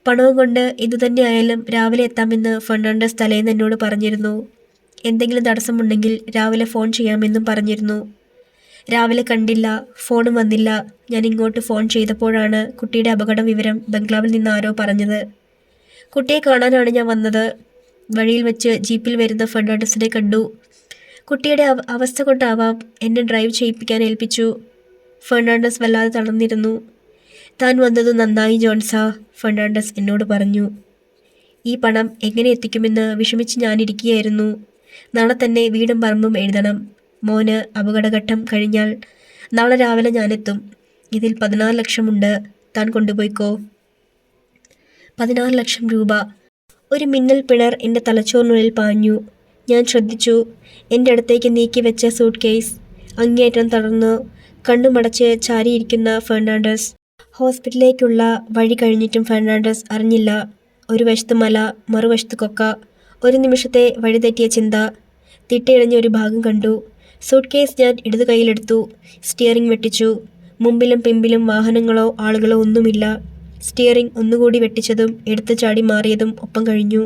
പണവും കൊണ്ട് എന്തുതന്നെയായാലും രാവിലെ എത്താമെന്ന് ഫെർണാണ്ടസ് തലേന്ന് എന്നോട് പറഞ്ഞിരുന്നു. എന്തെങ്കിലും തടസ്സമുണ്ടെങ്കിൽ രാവിലെ ഫോൺ ചെയ്യാമെന്നും പറഞ്ഞിരുന്നു. രാവിലെ കണ്ടില്ല, ഫോണും വന്നില്ല. ഞാൻ ഇങ്ങോട്ട് ഫോൺ ചെയ്തപ്പോഴാണ് കുട്ടിയുടെ അപകട വിവരം ബംഗ്ലാവിൽ നിന്ന് ആരോ പറഞ്ഞത്. കുട്ടിയെ കാണാനാണ് ഞാൻ വന്നത്. വഴിയിൽ വെച്ച് ജീപ്പിൽ വരുന്ന ഫെർണാണ്ടസിനെ കണ്ടു. കുട്ടിയുടെ അവസ്ഥ കൊണ്ടാവാം എന്നെ ഡ്രൈവ് ചെയ്യിപ്പിക്കാൻ ഏൽപ്പിച്ചു. ഫെർണാണ്ടസ് വല്ലാതെ തളർന്നിരുന്നു. താൻ വന്നത് നന്നായി ജോൺസാ, ഫെർണാണ്ടസ് എന്നോട് പറഞ്ഞു. ഈ പണം എങ്ങനെ എത്തിക്കുമെന്ന് വിഷമിച്ച് ഞാനിരിക്കുകയായിരുന്നു. നാളെ തന്നെ വീടും പറമ്പും എഴുതണം. മോന് അപകടഘട്ടം കഴിഞ്ഞാൽ നാളെ രാവിലെ ഞാനെത്തും. ഇതിൽ 14 ലക്ഷമുണ്ട്. താൻ കൊണ്ടുപോയിക്കോ. 14 ലക്ഷം രൂപ. ഒരു മിന്നൽ പിണർ എൻ്റെ തലച്ചോറിനുള്ളിൽ പാഞ്ഞു. ഞാൻ ശ്രദ്ധിച്ചു. എൻ്റെ അടുത്തേക്ക് നീക്കി വെച്ച സൂട്ട് കേസ്. അങ്ങേയറ്റം തളർന്നു കണ്ണുമടച്ച് ചാരിയിരിക്കുന്ന ഫെർണാണ്ടസ്. ഹോസ്പിറ്റലിലേക്കുള്ള വഴി കഴിഞ്ഞിട്ടും ഫെർണാണ്ടസ് അറിഞ്ഞില്ല. ഒരു വശത്ത് മല, മറുവശത്ത് കൊക്ക. ഒരു നിമിഷത്തെ വഴിതെറ്റിയ ചിന്ത. തിട്ടയിടഞ്ഞ ഒരു ഭാഗം കണ്ടു. സൂട്ട് കേസ് ഞാൻ ഇടതു കൈയിലെടുത്തു. സ്റ്റിയറിംഗ് വെട്ടിച്ചു. മുമ്പിലും പിമ്പിലും വാഹനങ്ങളോ ആളുകളോ ഒന്നുമില്ല. സ്റ്റിയറിംഗ് ഒന്നുകൂടി വെട്ടിച്ചതും എടുത്തു ചാടി മാറിയതും ഒപ്പം കഴിഞ്ഞു.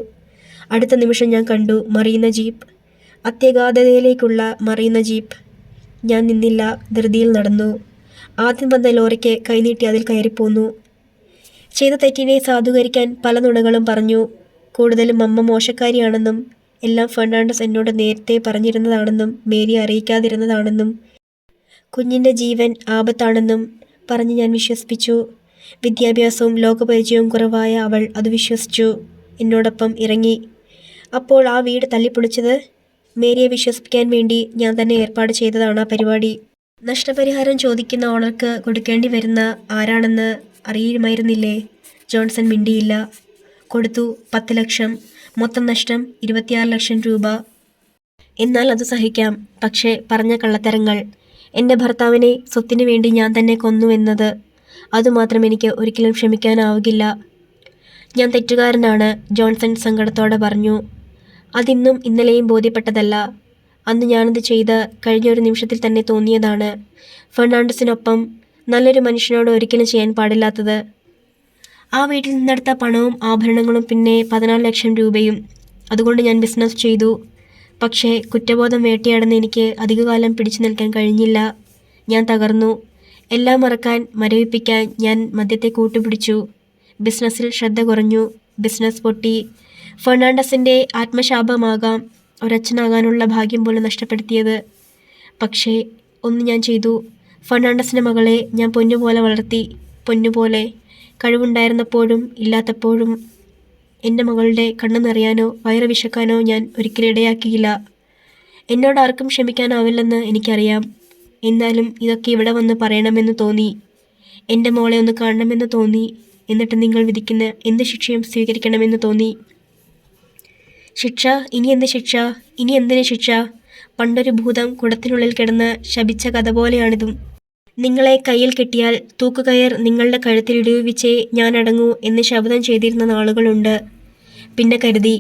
അടുത്ത നിമിഷം ഞാൻ കണ്ടു മറിയുന്ന ജീപ്പ്. അത്യഗാധതയിലേക്കുള്ള മറിയുന്ന ജീപ്പ്. ഞാൻ നിന്നില്ല, ധൃതിയിൽ നടന്നു. ആദ്യം വന്ന ലോറിക്ക് കൈനീട്ടി അതിൽ കയറിപ്പോന്നു. ചെയ്ത തെറ്റിനെ സാധൂകരിക്കാൻ പല നുണകളും പറഞ്ഞു. കൂടുതലും അമ്മ മോശക്കാരിയാണെന്നും എല്ലാം ഫെർണാണ്ടസ് എന്നോട് നേരത്തെ പറഞ്ഞിരുന്നതാണെന്നും മേരി അറിയിക്കാതിരുന്നതാണെന്നും കുഞ്ഞിൻ്റെ ജീവൻ ആപത്താണെന്നും പറഞ്ഞ് ഞാൻ വിശ്വസിപ്പിച്ചു. വിദ്യാഭ്യാസവും ലോകപരിചയവും കുറവായ അവൾ അത് വിശ്വസിച്ചു. എന്നോടൊപ്പം ഇറങ്ങി. അപ്പോൾ ആ വീട് തല്ലിപ്പൊളിച്ചത് മേരിയെ വിശ്വസിപ്പിക്കാൻ വേണ്ടി ഞാൻ തന്നെ ഏർപ്പാട് ചെയ്തതാണ് ആ പരിപാടി. നഷ്ടപരിഹാരം ചോദിക്കുന്ന ഓണർക്ക് കൊടുക്കേണ്ടി വരുന്ന ആരാണെന്ന് അറിയുമായിരുന്നില്ലേ? ജോൺസൺ മിണ്ടിയില്ല. കൊടുത്തു. 10 ലക്ഷം. മൊത്തം നഷ്ടം 26 ലക്ഷം രൂപ. എന്നാൽ അത് സഹിക്കാം. പക്ഷേ പറഞ്ഞ കള്ളത്തരങ്ങൾ. എൻ്റെ ഭർത്താവിനെ സ്വത്തിനു വേണ്ടി ഞാൻ തന്നെ കൊന്നുവെന്നത്, അതുമാത്രം എനിക്ക് ഒരിക്കലും ക്ഷമിക്കാനാവുകില്ല. ഞാൻ തെറ്റുകാരനാണ്, ജോൺസൺ സങ്കടത്തോടെ പറഞ്ഞു. അതിന്നും ഇന്നലെയും ബോധ്യപ്പെട്ടതല്ല. അന്ന് ഞാനത് ചെയ്ത് കഴിഞ്ഞൊരു നിമിഷത്തിൽ തന്നെ തോന്നിയതാണ്. ഫെർണാണ്ടസിനൊപ്പം നല്ലൊരു മനുഷ്യനോട് ഒരിക്കലും ചെയ്യാൻ പാടില്ലാത്തത്. ആ വീട്ടിൽ നിന്നെടുത്ത പണവും ആഭരണങ്ങളും പിന്നെ 14 ലക്ഷം രൂപയും. അതുകൊണ്ട് ഞാൻ ബിസിനസ് ചെയ്തു. പക്ഷേ കുറ്റബോധം വേട്ടയാടുന്ന എനിക്ക് അധികകാലം പിടിച്ചു നിൽക്കാൻ കഴിഞ്ഞില്ല. ഞാൻ തകർന്നു. എല്ലാം മറക്കാൻ, മരവിപ്പിക്കാൻ ഞാൻ മദ്യത്തെ കൂട്ടുപിടിച്ചു. ബിസിനസ്സിൽ ശ്രദ്ധ കുറഞ്ഞു. ബിസിനസ് പൊട്ടി. ഫെർണാണ്ടസിൻ്റെ ആത്മശാപമാകാം ഒരച്ഛനാകാനുള്ള ഭാഗ്യം പോലും നഷ്ടപ്പെടുത്തിയത്. പക്ഷേ ഒന്ന് ഞാൻ ചെയ്തു. ഫെർണാണ്ടസിൻ്റെ മകളെ ഞാൻ പൊന്നുപോലെ വളർത്തി. പൊന്നുപോലെ. കഴിവുണ്ടായിരുന്നപ്പോഴും ഇല്ലാത്തപ്പോഴും എൻ്റെ മകളുടെ കണ്ണു നിറയാനോ വയറ് വിശക്കാനോ ഞാൻ ഒരിക്കലും ഇടയാക്കിയില്ല. എന്നോട് ആർക്കും ക്ഷമിക്കാനാവില്ലെന്ന് എനിക്കറിയാം. എന്നാലും ഇതൊക്കെ ഇവിടെ വന്ന് പറയണമെന്ന് തോന്നി. എൻ്റെ മോളെ ഒന്ന് കാണണമെന്ന് തോന്നി. എന്നിട്ട് നിങ്ങൾ വിധിക്കുന്ന എന്ത് ശിക്ഷയും സ്വീകരിക്കണമെന്ന് തോന്നി. ശിക്ഷ? ഇനി എന്ത് ശിക്ഷ? ഇനി എന്തിന് ശിക്ഷ? പണ്ടൊരു ഭൂതം കുടത്തിനുള്ളിൽ കിടന്ന് ശപിച്ച കഥ പോലെയാണിതും. നിങ്ങളെ കയ്യിൽ കെട്ടിയാൽ തൂക്കുകയർ നിങ്ങളുടെ കഴുത്തിലിടുവിച്ചേ ഞാൻ അടങ്ങൂ എന്ന് ശപഥം ചെയ്തിരുന്ന നാളുകളുണ്ട്. പിന്നെ കരുതി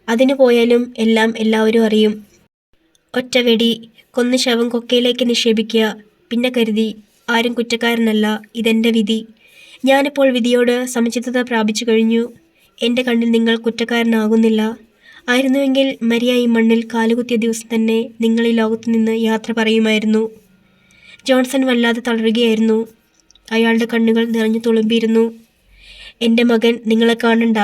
അതിനു പോയാലും എല്ലാം എല്ലാവരും അറിയും. ഒറ്റ വെടി കൊന്ന് ശവം കൊക്കയിലേക്ക് നിക്ഷേപിക്കുക. പിന്നെ കരുതി ആരും കുറ്റക്കാരനല്ല, ഇതെൻ്റെ വിധി. ഞാനിപ്പോൾ വിധിയോട് സമചിത്തത പ്രാപിച്ചു കഴിഞ്ഞു. എൻ്റെ കണ്ണിൽ നിങ്ങൾ കുറ്റക്കാരനാകുന്നില്ല. ആയിരുന്നുവെങ്കിൽ മരിയ ഈ മണ്ണിൽ കാലുകുത്തിയ ദിവസം തന്നെ നിങ്ങൾ ഈ ലോകത്തു നിന്ന് യാത്ര പറയുമായിരുന്നു. ജോൺസൺ വല്ലാതെ തളരുകയായിരുന്നു. അയാളുടെ കണ്ണുകൾ നിറഞ്ഞു തുളുമ്പിയിരുന്നു. എൻ്റെ മകൻ നിങ്ങളെ കാണണ്ട.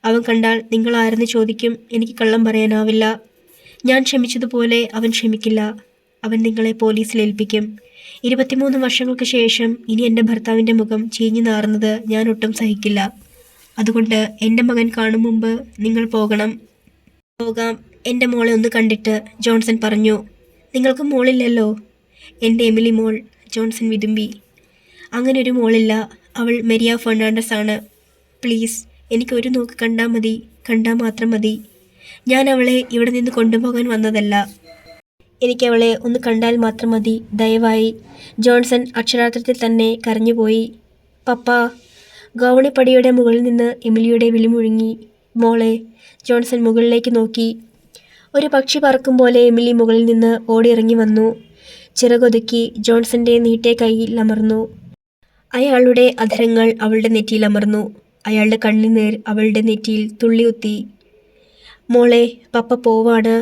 അവൻ കണ്ടാൽ നിങ്ങൾ ആരെന്ന് ചോദിക്കും. എനിക്ക് കള്ളം പറയാനാവില്ല. ഞാൻ ക്ഷമിച്ചതുപോലെ അവൻ ക്ഷമിക്കില്ല. അവൻ നിങ്ങളെ പോലീസിൽ ഏൽപ്പിക്കും. 23 വർഷങ്ങൾക്ക് ശേഷം ഇനി എൻ്റെ ഭർത്താവിൻ്റെ മുഖം ചീഞ്ഞു നാറുന്നത് ഞാൻ ഒട്ടും സഹിക്കില്ല. അതുകൊണ്ട് എൻ്റെ മകൻ കാണും മുമ്പ് നിങ്ങൾ പോകണം. പോകാം, എൻ്റെ മോളെ ഒന്ന് കണ്ടിട്ട്, ജോൺസൺ പറഞ്ഞു. നിങ്ങൾക്ക് മോളില്ലല്ലോ? എൻ്റെ എമിലി മോൾ, ജോൺസൺ വിതുമ്പി. അങ്ങനെ ഒരു മോളില്ല. അവൾ മരിയ ഫെർണാണ്ടസ് ആണ്. പ്ലീസ്, എനിക്കൊരു നോക്ക് കണ്ടാൽ മതി, കണ്ടാൽ മാത്രം മതി. ഞാൻ അവളെ ഇവിടെ നിന്ന് കൊണ്ടുപോകാൻ വന്നതല്ല. എനിക്കവളെ ഒന്ന് കണ്ടാൽ മാത്രം മതി, ദയവായി. ജോൺസൺ അക്ഷരാർത്ഥത്തിൽ തന്നെ കരഞ്ഞുപോയി. പപ്പ. ഗൗണിപ്പടിയുടെ മുകളിൽ നിന്ന് എമിലിയുടെ വിളി മുഴങ്ങി. മോളെ. ജോൺസൺ മുകളിലേക്ക് നോക്കി. ഒരു പക്ഷി പറക്കും പോലെ എമിലി മുകളിൽ നിന്ന് ഓടിയിറങ്ങി വന്നു. ചിറകൊതുക്കി ജോൺസന്റെ നീട്ടിയ കൈയിൽ അമർന്നു. അയാളുടെ അധരങ്ങൾ അവളുടെ നെറ്റിയിൽ അമർന്നു. അയാളുടെ കണ്ണുനീർ അവളുടെ നെറ്റിയിൽ തുള്ളിയുത്തി. മോളെ, പപ്പ പോവാണ്.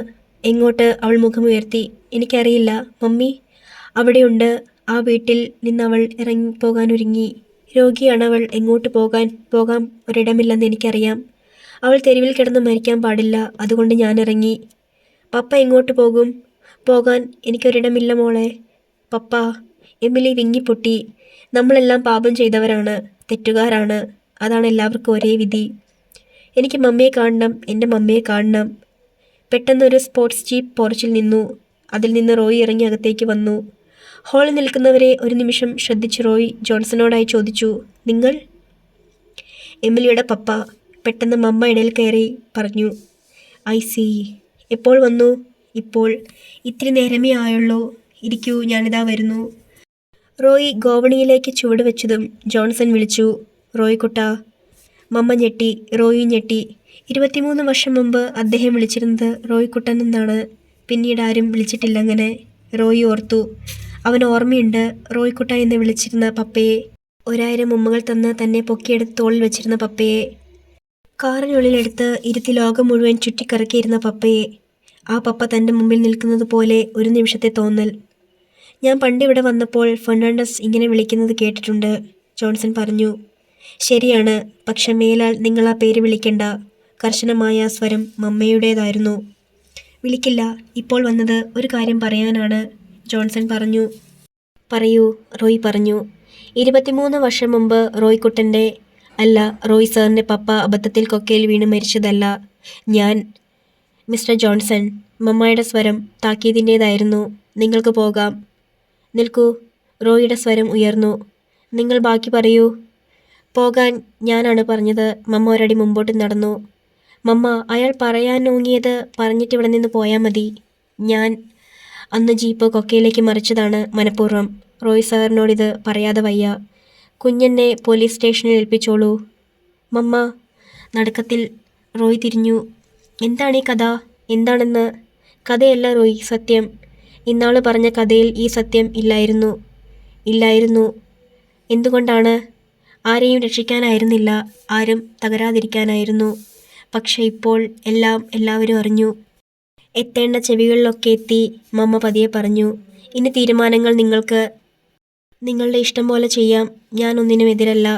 എങ്ങോട്ട്? അവൾ മുഖമുയർത്തി. എനിക്കറിയില്ല മമ്മി. അവിടെയുണ്ട്. ആ വീട്ടിൽ നിന്നവൾ ഇറങ്ങിപ്പോകാനൊരുങ്ങി. രോഗിയാണവൾ. എങ്ങോട്ട് പോകാൻ ഒരിടമില്ലെന്ന് എനിക്കറിയാം. അവൾ തെരുവിൽ കിടന്ന് മരിക്കാൻ പാടില്ല. അതുകൊണ്ട് ഞാൻ ഇറങ്ങി. പപ്പ എങ്ങോട്ട് പോകും? പോകാൻ എനിക്കൊരിടമില്ല മോളെ. പപ്പ. എമിലി വിങ്ങിപ്പൊട്ടി. നമ്മളെല്ലാം പാപം ചെയ്തവരാണ്, തെറ്റുകാരാണ്. അതാണ് എല്ലാവർക്കും ഒരേ വിധി. എനിക്ക് മമ്മിയെ കാണണം, എൻ്റെ മമ്മിയെ കാണണം. പെട്ടെന്നൊരു സ്പോർട്സ് ജീപ്പ് പോർച്ചിൽ നിന്നു. അതിൽ നിന്ന് റോയി ഇറങ്ങി അകത്തേക്ക് വന്നു. ഹാളിൽ നിൽക്കുന്നവരെ ഒരു നിമിഷം ശ്രദ്ധിച്ച് റോയി ജോൺസണോടായി ചോദിച്ചു, നിങ്ങൾ? എമിലിയുടെ പപ്പ. പെട്ടെന്ന് മമ്മ ഇടയിൽ കയറി പറഞ്ഞു. I C. എപ്പോൾ വന്നു? ഇപ്പോൾ. ഇത്തിരി നേരമേ ആയുള്ളൂ. ഇരിക്കൂ, ഞാനിതാ വരുന്നു. റോയി ഗോവണിയിലേക്ക് ചുവട് വെച്ചതും ജോൺസൺ വിളിച്ചു, റോയ് കുട്ടാ. മമ്മ ഞെട്ടി. റോയി ഞെട്ടി. 23 വർഷം മുമ്പ് അദ്ദേഹം വിളിച്ചിരുന്നത് റോയ് കുട്ടൻ എന്നാണ്. പിന്നീട് ആരും വിളിച്ചിട്ടില്ല അങ്ങനെ. റോയി ഓർത്തു. അവൻ ഓർമ്മയുണ്ട് റോയ് കുട്ട എന്ന് വിളിച്ചിരുന്ന പപ്പയെ. 1000 ഉമ്മകൾ തന്ന് തന്നെ പൊക്കിയെടുത്ത് തോളിൽ വെച്ചിരുന്ന പപ്പയെ. കാറിനുള്ളിലെടുത്ത് ഇരുത്തി ലോകം മുഴുവൻ ചുറ്റിക്കറക്കിയിരുന്ന പപ്പയെ. ആ പപ്പ തൻ്റെ മുമ്പിൽ നിൽക്കുന്നത് പോലെ ഒരു നിമിഷത്തെ തോന്നൽ. ഞാൻ പണ്ടിവിടെ വന്നപ്പോൾ ഫെർണാണ്ടസ് ഇങ്ങനെ വിളിക്കുന്നത് കേട്ടിട്ടുണ്ട്, ജോൺസൺ പറഞ്ഞു. ശരിയാണ്, പക്ഷെ മേലാൽ നിങ്ങൾ ആ പേര് വിളിക്കണ്ട. കർശനമായ സ്വരം മമ്മയുടേതായിരുന്നു. വിളിക്കില്ല. ഇപ്പോൾ വന്നത് ഒരു കാര്യം പറയാനാണ്, ജോൺസൺ പറഞ്ഞു. പറയൂ, റോയ് പറഞ്ഞു. 23 വർഷം മുമ്പ് റോയ് കുട്ടൻ്റെ, അല്ല റോയ് സാറിൻ്റെ പപ്പ അബദ്ധത്തിൽ കൊക്കയിൽ വീണ് മരിച്ചതല്ല. ഞാൻ. Mister Johnson. മമ്മയുടെ സ്വരം താക്കീതിൻ്റേതായിരുന്നു. നിങ്ങൾക്ക് പോകാം. നിൽക്കൂ. റോയിയുടെ സ്വരം ഉയർന്നു. നിങ്ങൾ ബാക്കി പറയൂ. പോകാൻ ഞാനാണ് പറഞ്ഞത്. മമ്മ ഒരടി മുമ്പോട്ട് നടന്നു. മമ്മ, അയാൾ പറയാനോങ്ങിയത് പറഞ്ഞിട്ട് ഇവിടെ നിന്ന് പോയാൽ മതി. ഞാൻ അന്ന് ജീപ്പ് കൊക്കയിലേക്ക് മറിച്ചതാണ് മനഃപൂർവ്വം. റോയ് സാറിനോടിത് പറയാതെ വയ്യ. കുഞ്ഞെന്നെ പോലീസ് സ്റ്റേഷനിൽ ഏൽപ്പിച്ചോളൂ. മമ്മ. നടുക്കത്തിൽ റോയ് തിരിഞ്ഞു. എന്താണ് ഈ കഥ? എന്താണെന്ന്? കഥയല്ല റോയ്, സത്യം. ഇന്നാൾ പറഞ്ഞ കഥയിൽ ഈ സത്യം ഇല്ലായിരുന്നു. ഇല്ലായിരുന്നു. എന്തുകൊണ്ടാണ്? ആരെയും രക്ഷിക്കാനായിരുന്നില്ല, ആരും തകരാതിരിക്കാനായിരുന്നു. പക്ഷെ ഇപ്പോൾ എല്ലാവരും അറിഞ്ഞു. എത്തേണ്ട ചെവികളിലൊക്കെ എത്തി. മമ്മ പതിയെ പറഞ്ഞു. ഇനി തീരുമാനങ്ങൾ നിങ്ങൾക്ക് നിങ്ങളുടെ ഇഷ്ടം പോലെ ചെയ്യാം. ഞാനൊന്നിനും എതിരല്ല.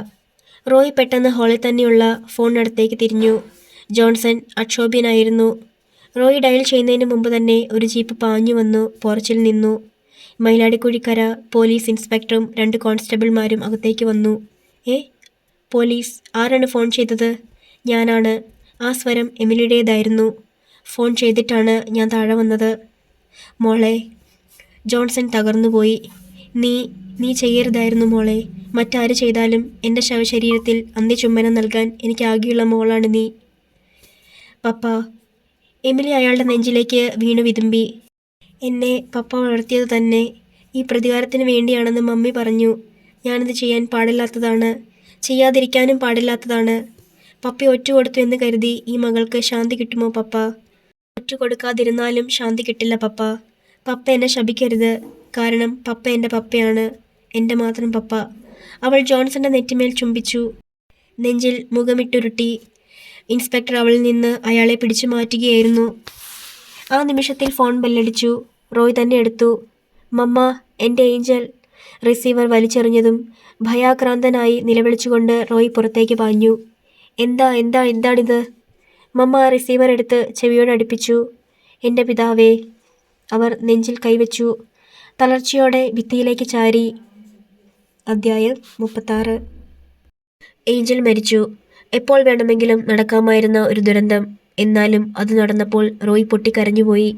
റോയ് പെട്ടെന്ന് ഹാളിൽ തന്നെയുള്ള ഫോണിനടുത്തേക്ക് തിരിഞ്ഞു. ജോൺസൺ അക്ഷോഭ്യനായിരുന്നു. റോയ് ഡയൽ ചെയ്യുന്നതിന് മുമ്പ് തന്നെ ഒരു ജീപ്പ് പാഞ്ഞു വന്നു പോർച്ചിൽ നിന്നു. മയിലാടിക്കുഴിക്കര പോലീസ് ഇൻസ്പെക്ടറും 2 കോൺസ്റ്റബിൾമാരും അകത്തേക്ക് വന്നു. പോലീസ്? ആരാണ് ഫോൺ ചെയ്തത്? ഞാനാണ്. ആ സ്വരം എമിലിയുടേതായിരുന്നു. ഫോൺ ചെയ്തിട്ടാണ് ഞാൻ താഴെ വന്നത്. മോളെ. ജോൺസൺ തകർന്നുപോയി. നീ ചെയ്യരുതായിരുന്നു മോളെ. മറ്റാര് ചെയ്താലും എൻ്റെ ശവശരീരത്തിൽ അന്ത്യചുംബനം നൽകാൻ എനിക്കാകെയുള്ള മോളാണ് നീ. പപ്പ. എമിലി അയാളുടെ നെഞ്ചിലേക്ക് വീണു വിതുമ്പി. എന്നെ പപ്പ വളർത്തിയത് തന്നെ ഈ പ്രതികാരത്തിന് വേണ്ടിയാണെന്ന് മമ്മി പറഞ്ഞു. ഞാനത് ചെയ്യാൻ പാടില്ലാത്തതാണ്, ചെയ്യാതിരിക്കാനും പാടില്ലാത്തതാണ്. പപ്പ ഒറ്റുകൊടുത്തു എന്ന് കരുതി ഈ മകൾക്ക് ശാന്തി കിട്ടുമോ പപ്പ? ഒറ്റുകൊടുക്കാതിരുന്നാലും ശാന്തി കിട്ടില്ല പപ്പ. പപ്പ എന്നെ ശപിക്കരുത്. കാരണം പപ്പ എൻ്റെ പപ്പയാണ്, എൻ്റെ മാത്രം പപ്പ. അവൾ ജോൺസന്റെ നെറ്റിമേൽ ചുംബിച്ചു. നെഞ്ചിൽ മുഖമിട്ടുരുട്ടി. ഇൻസ്പെക്ടർ അവളിൽ നിന്ന് അയാളെ പിടിച്ചു മാറ്റുകയായിരുന്നു. ആ നിമിഷത്തിൽ ഫോൺ ബെല്ലടിച്ചു. റോയ് തന്നെ എടുത്തു. മമ്മ, എൻ്റെ ഏഞ്ചൽ. റിസീവർ വലിച്ചെറിഞ്ഞതും ഭയാക്രാന്തനായി നിലവിളിച്ചുകൊണ്ട് റോയ് പുറത്തേക്ക് പാഞ്ഞു. എന്താണിത്? മമ്മ റിസീവർ എടുത്ത് ചെവിയോട് അടുപ്പിച്ചു. എൻ്റെ പിതാവേ. അവർ നെഞ്ചിൽ കൈവച്ചു. തളർച്ചയോടെ ഭിത്തിയിലേക്ക് ചാരി. അധ്യായം 36. ഏഞ്ചൽ മരിച്ചു. എപ്പോൾ വേണമെങ്കിലും നടക്കാമായിരുന്ന ഒരു ദുരന്തം. എന്നാലും അത് നടന്നപ്പോൾ റോയ് പൊട്ടിക്കരഞ്ഞുപോയി.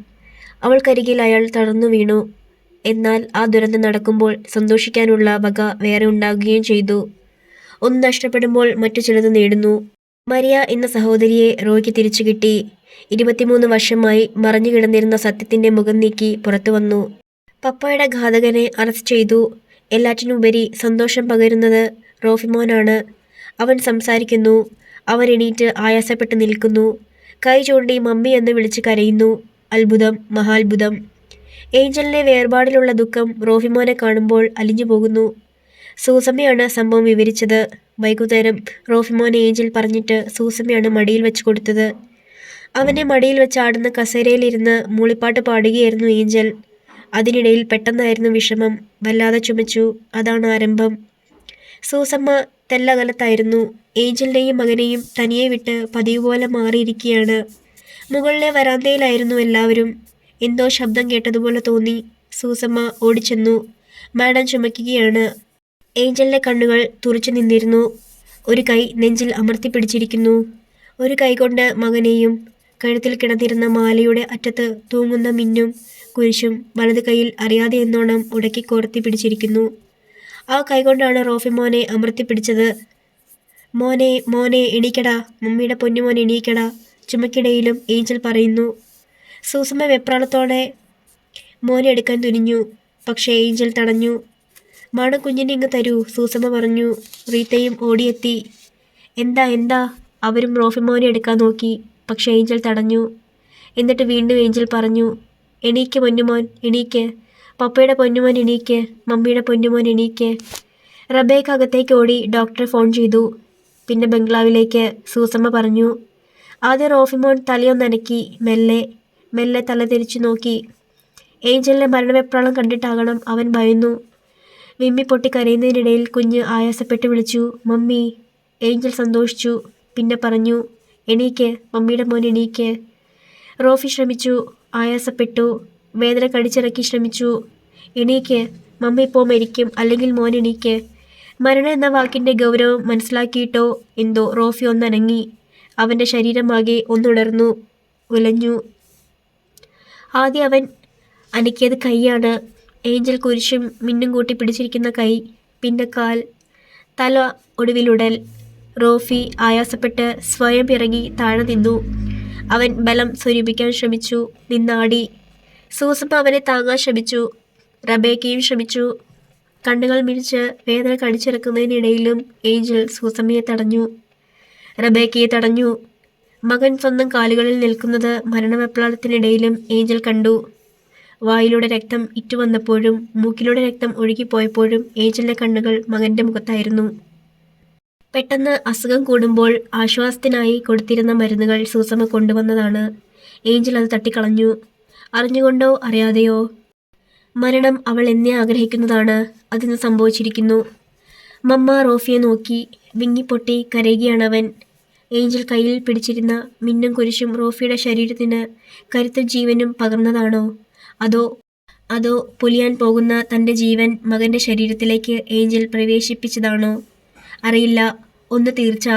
അവൾക്കരികിൽ അയാൾ തളർന്നു വീണു. എന്നാൽ ആ ദുരന്തം നടക്കുമ്പോൾ സന്തോഷിക്കാനുള്ള വക വേറെ ഉണ്ടാകുകയും ചെയ്തു. ഒന്ന് നഷ്ടപ്പെടുമ്പോൾ മറ്റു ചിലത് നേടുന്നു. മരിയ എന്ന സഹോദരിയെ റോയ്ക്ക് തിരിച്ചു കിട്ടി. 23 വർഷമായി മറഞ്ഞു കിടന്നിരുന്ന സത്യത്തിന്റെ മുഖം നീക്കി പുറത്തു വന്നു. പപ്പായുടെ ഘാതകനെ അറസ്റ്റ് ചെയ്തു. എല്ലാറ്റിനുപരി സന്തോഷം പകരുന്നത് റോഫിമോനാണ്. അവൻ സംസാരിക്കുന്നു. അവൻ എണീറ്റ് ആയാസപ്പെട്ട് നിൽക്കുന്നു. കൈ ചൂണ്ടി മമ്മി എന്ന് വിളിച്ച് കരയുന്നു. അത്ഭുതം, മഹാത്ഭുതം. ഏഞ്ചലിന്റെ വേർപാടിലുള്ള ദുഃഖം റോഫിമോനെ കാണുമ്പോൾ അലിഞ്ഞു പോകുന്നു. സൂസമ്മയാണ് സംഭവം വിവരിച്ചത്. വൈകുന്നേരം റോഫിമോനെ ഏഞ്ചൽ പറഞ്ഞിട്ട് സൂസമ്മയാണ് മടിയിൽ വെച്ച് കൊടുത്തത്. അവനെ മടിയിൽ വെച്ച് ആടുന്ന കസേരയിലിരുന്ന് മൂളിപ്പാട്ട് പാടുകയായിരുന്നു ഏഞ്ചൽ. അതിനിടയിൽ പെട്ടെന്നായിരുന്നു വിഷമം. വല്ലാതെ ചുമച്ചു. അതാണ് ആരംഭം. സൂസമ്മ തെല്ലകലത്തായിരുന്നു. ഏഞ്ചലിനെയും മകനെയും തനിയെ വിട്ട് പതിവ് പോലെ മാറിയിരിക്കുകയാണ്. മുകളിലെ വരാന്തയിലായിരുന്നു എല്ലാവരും. എന്തോ ശബ്ദം കേട്ടതുപോലെ തോന്നി. സൂസമ്മ ഓടിച്ചെന്നു. മാഡം ചുമക്കുകയാണ്. ഏഞ്ചലിന്റെ കണ്ണുകൾ തുറച്ചു നിന്നിരുന്നു. ഒരു കൈ നെഞ്ചിൽ അമർത്തി പിടിച്ചിരിക്കുന്നു. ഒരു കൈ കൊണ്ട് മകനെയും കഴുത്തിൽ കിടന്നിരുന്ന മാലയുടെ അറ്റത്ത് തൂങ്ങുന്ന മിന്നും കുരിശും വലത് കൈയിൽ അറിയാതെ എന്നോണം ഉടക്കി കോർത്തി പിടിച്ചിരിക്കുന്നു. ആ കൈകൊണ്ടാണ് റോഫിമോനെ അമർത്തി പിടിച്ചത്. മോനെ, മോനെ എണീക്കടാ, മമ്മിയുടെ പൊന്നുമോൻ എണീക്കടാ, ചുമക്കിടയിലും ഏഞ്ചൽ പറയുന്നു. സൂസമ്മ വെപ്രാളത്തോടെ മോനെ എടുക്കാൻ തുനിഞ്ഞു. പക്ഷേ ഏഞ്ചൽ തടഞ്ഞു. മാഡം കുഞ്ഞിനെ ഇങ്ങ് തരൂ, സൂസമ്മ പറഞ്ഞു. റീത്തയും ഓടിയെത്തി. എന്താ എന്താ? അവരും റോഫിമോനെ എടുക്കാൻ നോക്കി. പക്ഷേ ഏഞ്ചൽ തടഞ്ഞു. എന്നിട്ട് വീണ്ടും ഏഞ്ചൽ പറഞ്ഞു, എണീക്ക് പൊന്നുമോൻ, എണീക്ക്, പപ്പയുടെ പൊന്നുമോൻ എണീക്ക്, മമ്മിയുടെ പൊന്നുമോൻ എണീക്ക്. റബേക്ക അകത്തേക്ക് ഓടി ഡോക്ടറെ ഫോൺ ചെയ്തു. പിന്നെ ബംഗ്ലാവിലേക്ക്, സൂസമ്മ പറഞ്ഞു. ആദ്യം റോഫിമോൻ തലയൊന്നനക്കി. മെല്ലെ മെല്ലെ തല തിരിച്ചു നോക്കി. ഏഞ്ചലിന്റെ മരണവെപ്രാളം കണ്ടിട്ടാകണം അവൻ ഭയന്നു. വിമ്മി പൊട്ടി കരയുന്നതിനിടയിൽ കുഞ്ഞ് ആയാസപ്പെട്ട് വിളിച്ചു, മമ്മി. ഏഞ്ചൽ സന്തോഷിച്ചു. പിന്നെ പറഞ്ഞു, എണീക്ക്, മമ്മിയുടെ മോൻ എണീക്ക്. റോഫി ശ്രമിച്ചു. ആയാസപ്പെട്ടു. വേദന കടിച്ചിറക്കി ശ്രമിച്ചു. എണീക്ക്, മമ്മി ഇപ്പോൾ മരിക്കും, അല്ലെങ്കിൽ മോൻ എണീക്ക്. മരണം എന്ന വാക്കിൻ്റെ ഗൗരവം മനസ്സിലാക്കിയിട്ടോ എന്തോ റോഫി ഒന്നനങ്ങി. അവൻ്റെ ശരീരമാകെ ഒന്നുണർന്നു, ഉലഞ്ഞു. ആദ്യം അവൻ അനക്കിയത് കൈയാണ്. ഏഞ്ചൽ കുരിശും മിന്നും കൂട്ടി പിടിച്ചിരിക്കുന്ന കൈ. പിന്നെ കാൽ, തല, ഒടുവിലുടൽ. റോഫി ആയാസപ്പെട്ട് സ്വയം ഇറങ്ങി താഴെ നിന്നു. അവൻ ബലം സ്വരൂപിക്കാൻ ശ്രമിച്ചു. നിന്നാടി. സൂസമ്മ അവനെ താങ്ങാൻ ശ്രമിച്ചു. റബേക്കയും ശ്രമിച്ചു. കണ്ണുകൾ മിഴിച്ച് വേദന കടിച്ചിറക്കുന്നതിനിടയിലും ഏഞ്ചൽ സൂസമ്മയെ തടഞ്ഞു. റബേക്കയെ തടഞ്ഞു. മകൻ സ്വന്തം കാലുകളിൽ നിൽക്കുന്നത് മരണവെപ്രാളത്തിനിടയിലും ഏഞ്ചൽ കണ്ടു. വായിലൂടെ രക്തം ഇറ്റുവന്നപ്പോഴും മൂക്കിലൂടെ രക്തം ഒഴുകിപ്പോയപ്പോഴും ഏഞ്ചലിന്റെ കണ്ണുകൾ മകന്റെ മുഖത്തായിരുന്നു. പെട്ടെന്ന് അസുഖം കൂടുമ്പോൾ ആശ്വാസത്തിനായി കൊടുത്തിരുന്ന മരുന്നുകൾ സൂസമ്മ കൊണ്ടുവന്നതാണ്. ഏഞ്ചൽ അത് തട്ടിക്കളഞ്ഞു. അറിഞ്ഞുകൊണ്ടോ അറിയാതെയോ. മരണം അവൾ എന്നെ ആഗ്രഹിക്കുന്നതാണ്. അതിന് സംഭവിച്ചിരിക്കുന്നു. മമ്മ റോഫിയെ നോക്കി. വിങ്ങിപ്പൊട്ടി കരയുകയാണവൻ. ഏഞ്ചൽ കയ്യിൽ പിടിച്ചിരുന്ന മിന്നും കുരിശും റോഫിയുടെ ശരീരത്തിന് കരുത്തും ജീവനും പകർന്നതാണോ? അതോ പൊലിയാൻ പോകുന്ന തൻ്റെ ജീവൻ മകൻ്റെ ശരീരത്തിലേക്ക് ഏഞ്ചൽ പ്രവേശിപ്പിച്ചതാണോ? അറിയില്ല. ഒന്ന് തീർച്ച,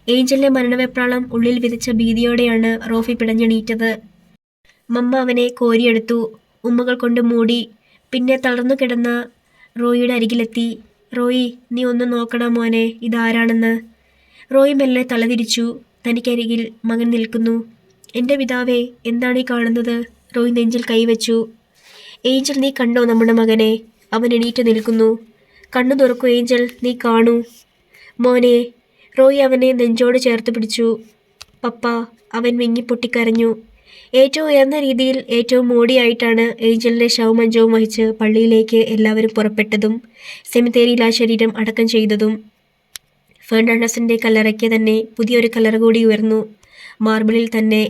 ഏഞ്ചലിന്റെ മരണവെപ്രാളം ഉള്ളിൽ വിധിച്ച ഭീതിയോടെയാണ് റോഫി പിടഞ്ഞെണീറ്റത്. മമ്മ അവനെ കോരിയെടുത്തു. ഉമ്മകൾ കൊണ്ട് മൂടി. പിന്നെ തളർന്നു കിടന്ന റോയിയുടെ അരികിലെത്തി. റോയി, നീ ഒന്ന് നോക്കടാ മോനെ, ഇതാരാണെന്ന്. റോയി മെല്ലെ തലതിരിച്ചു. തനിക്കരികിൽ മകൻ നിൽക്കുന്നു. എൻ്റെ പിതാവേ, എന്താണ് ഈ കാണുന്നത്? റോയി നെഞ്ചിൽ കൈവച്ചു. ഏഞ്ചൽ, നീ കണ്ടോ നമ്മുടെ മകനെ? അവൻ എണീറ്റ് നിൽക്കുന്നു. കണ്ണു തുറക്കൂ ഏഞ്ചൽ, നീ കാണൂ മോനെ. റോയി അവനെ നെഞ്ചോട് ചേർത്ത് പിടിച്ചു. പപ്പ. അവൻ വിങ്ങിപ്പൊട്ടിക്കരഞ്ഞു. ഏറ്റവും ഉയർന്ന രീതിയിൽ ഏറ്റവും മോടിയായിട്ടാണ് ഏഞ്ചലിന്റെ ശവമഞ്ചവും വഹിച്ച് പള്ളിയിലേക്ക് എല്ലാവരും പുറപ്പെട്ടതും സെമിത്തേരിയിൽ ആ ശരീരം അടക്കം ചെയ്തതും. ഫെർണാണ്ടസിന്റെ കല്ലറയ്ക്ക് തന്നെ പുതിയൊരു കല്ലറ കൂടി ഉയർന്നു, മാർബിളിൽ തന്നെ.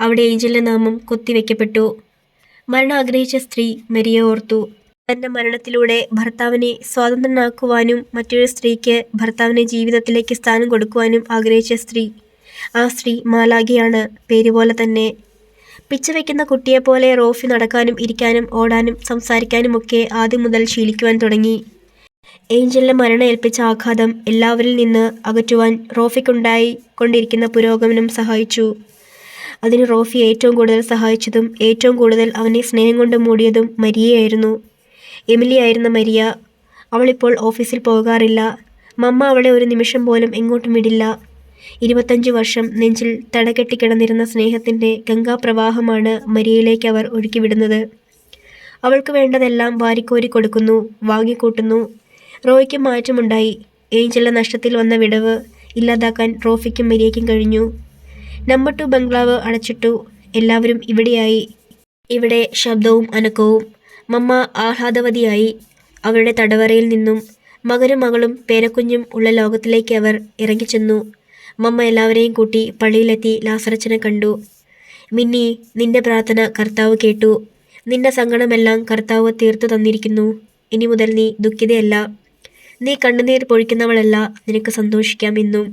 അവിടെ ഏഞ്ചലിന്റെ നാമം കൊത്തിവെക്കപ്പെട്ടു. മരണം ആഗ്രഹിച്ച സ്ത്രീ മരിയ ഓർത്തു. തന്റെ മരണത്തിലൂടെ ഭർത്താവിനെ സ്വാതന്ത്രനാക്കുവാനും മറ്റൊരു സ്ത്രീക്ക് ഭർത്താവിനെ ജീവിതത്തിലേക്ക് സ്ഥാനം കൊടുക്കുവാനും ആഗ്രഹിച്ച സ്ത്രീ. ആ സ്ത്രീ മാലാഖയാണ്, പേരുപോലെ തന്നെ. പിച്ച വയ്ക്കുന്ന കുട്ടിയെപ്പോലെ റോഫി നടക്കാനും ഇരിക്കാനും ഓടാനും സംസാരിക്കാനുമൊക്കെ ആദ്യം മുതൽ ശീലിക്കുവാൻ തുടങ്ങി. ഏഞ്ചലിനെ മരണം ഏൽപ്പിച്ച ആഘാതം എല്ലാവരിൽ നിന്ന് അകറ്റുവാൻ റോഫിക്കുണ്ടായി കൊണ്ടിരിക്കുന്ന പുരോഗമനം സഹായിച്ചു. അതിന് റോഫി ഏറ്റവും കൂടുതൽ സഹായിച്ചതും ഏറ്റവും കൂടുതൽ അവനെ സ്നേഹം കൊണ്ട് മൂടിയതും മരിയയായിരുന്നു. എമിലിയായിരുന്ന മരിയ. അവളിപ്പോൾ ഓഫീസിൽ പോകാറില്ല. മമ്മ അവളെ ഒരു നിമിഷം പോലും എങ്ങോട്ടും വിടില്ല. 25 വർഷം നെഞ്ചിൽ തടകെട്ടിക്കിടന്നിരുന്ന സ്നേഹത്തിൻ്റെ ഗംഗാപ്രവാഹമാണ് മരിയയിലേക്ക് അവർ ഒഴുക്കിവിടുന്നത്. അവൾക്ക് വേണ്ടതെല്ലാം വാരിക്കോരി കൊടുക്കുന്നു, വാങ്ങിക്കൂട്ടുന്നു. റോയ്ക്കും മാറ്റമുണ്ടായി. ഏഞ്ചലിന്റെ നഷ്ടത്തിൽ വന്ന വിടവ് ഇല്ലാതാക്കാൻ റോഫിക്കും മരിയയ്ക്കും കഴിഞ്ഞു. നമ്പർ 2 ബംഗ്ലാവ് അടച്ചിട്ടു. എല്ലാവരും ഇവിടെയായി. ഇവിടെ ശബ്ദവും അനക്കവും. മമ്മ ആഹ്ലാദവതിയായി. അവരുടെ തടവറയിൽ നിന്നും മകനും മകളും പേരക്കുഞ്ഞും ഉള്ള ലോകത്തിലേക്ക് അവർ ഇറങ്ങിച്ചെന്നു. മമ്മ എല്ലാവരെയും കൂട്ടി പള്ളിയിലെത്തി ലാസറച്ചനെ കണ്ടു. മിന്നി, നിന്റെ പ്രാർത്ഥന കർത്താവ് കേട്ടു. നിന്റെ സങ്കടമെല്ലാം കർത്താവ് തീർത്തു തന്നിരിക്കുന്നു. ഇനി മുതൽ നീ ദുഃഖിതയല്ല. നീ കണ്ണുനീർ പൊഴിക്കുന്നവളല്ല. നിനക്ക് സന്തോഷിക്കാം എന്നും.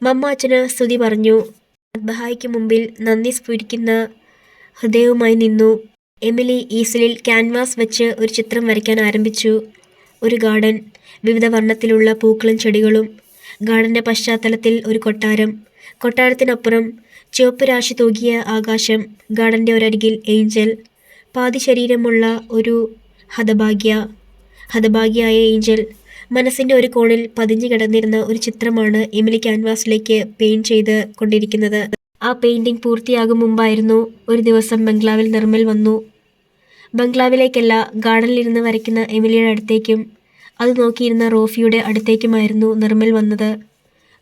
മമ്മ അച്ഛന് സ്തുതി പറഞ്ഞു. മദ്ബഹായ്ക്ക് മുമ്പിൽ നന്ദി സ്ഫുരിക്കുന്ന ഹൃദയവുമായി നിന്നു. എമിലി ഈസലിൽ ക്യാൻവാസ് വെച്ച് ഒരു ചിത്രം വരയ്ക്കാൻ ആരംഭിച്ചു. ഒരു ഗാർഡൻ, വിവിധ വർണ്ണത്തിലുള്ള പൂക്കളും ചെടികളും. ഗാർഡന്റെ പശ്ചാത്തലത്തിൽ ഒരു കൊട്ടാരം. കൊട്ടാരത്തിനപ്പുറം ചുവപ്പ് രാശി തൂകിയ ആകാശം. ഗാർഡന്റെ ഒരരികിൽ ഏഞ്ചൽ, പാതി ശരീരമുള്ള ഒരു ഹതഭാഗ്യയായ ഏഞ്ചൽ. മനസ്സിൻ്റെ ഒരു കോണിൽ പതിഞ്ഞു കിടന്നിരുന്ന ഒരു ചിത്രമാണ് എമിലി ക്യാൻവാസിലേക്ക് പെയിന്റ് ചെയ്ത് കൊണ്ടിരിക്കുന്നത്. ആ പെയിന്റിംഗ് പൂർത്തിയാകും മുമ്പായിരുന്നു ഒരു ദിവസം ബംഗ്ലാവിൽ നിർമ്മൽ വന്നു. ബംഗ്ലാവിലേക്കല്ല, ഗാർഡനിലിരുന്ന് വരയ്ക്കുന്ന എമിലിയുടെ അടുത്തേക്കും അത് നോക്കിയിരുന്ന റോഫിയുടെ അടുത്തേക്കുമായിരുന്നു നിർമ്മൽ വന്നത്.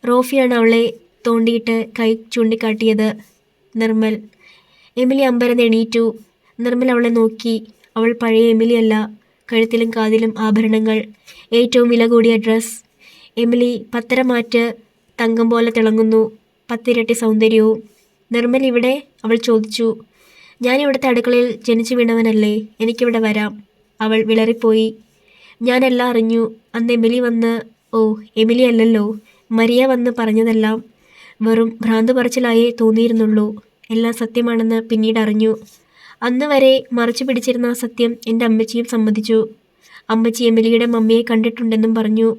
റോഫിയാണ് അവളെ തോണ്ടിയിട്ട് കൈ ചൂണ്ടിക്കാട്ടിയത്. നിർമ്മൽ. എമിലി അമ്പരന്ന് എണീറ്റു. നിർമ്മൽ അവളെ നോക്കി. അവൾ പഴയ എമിലിയല്ല. കഴുത്തിലും കാതിലും ആഭരണങ്ങൾ, ഏറ്റവും വില കൂടിയ ഡ്രസ്. എമിലി പത്തരമാറ്റ് തങ്കം പോലെ തിളങ്ങുന്നു, 10 ഇരട്ടി സൗന്ദര്യവും. നിർമ്മൽ ഇവിടെ? അവൾ ചോദിച്ചു. ഞാൻ ഇവിടുത്തെ അടുക്കളയിൽ ജനിച്ചു വീണവനല്ലേ, എനിക്കിവിടെ വരാം. അവൾ വിളറിപ്പോയി. ഞാനെല്ലാം അറിഞ്ഞു. അന്ന് എമിലി വന്ന് ഓ എമിലി അല്ലല്ലോ, മരിയ വന്ന് പറഞ്ഞതെല്ലാം വെറും ഭ്രാന്ത് പറച്ചിലായേ തോന്നിയിരുന്നുള്ളൂ. എല്ലാം സത്യമാണെന്ന് പിന്നീട് അറിഞ്ഞു. അന്ന് വരെ മറച്ചു പിടിച്ചിരുന്ന ആ സത്യം എൻ്റെ അമ്മച്ചിയും സമ്മതിച്ചു. അമ്മച്ചി എമിലിയുടെ മമ്മിയെ കണ്ടിട്ടുണ്ടെന്നും പറഞ്ഞു.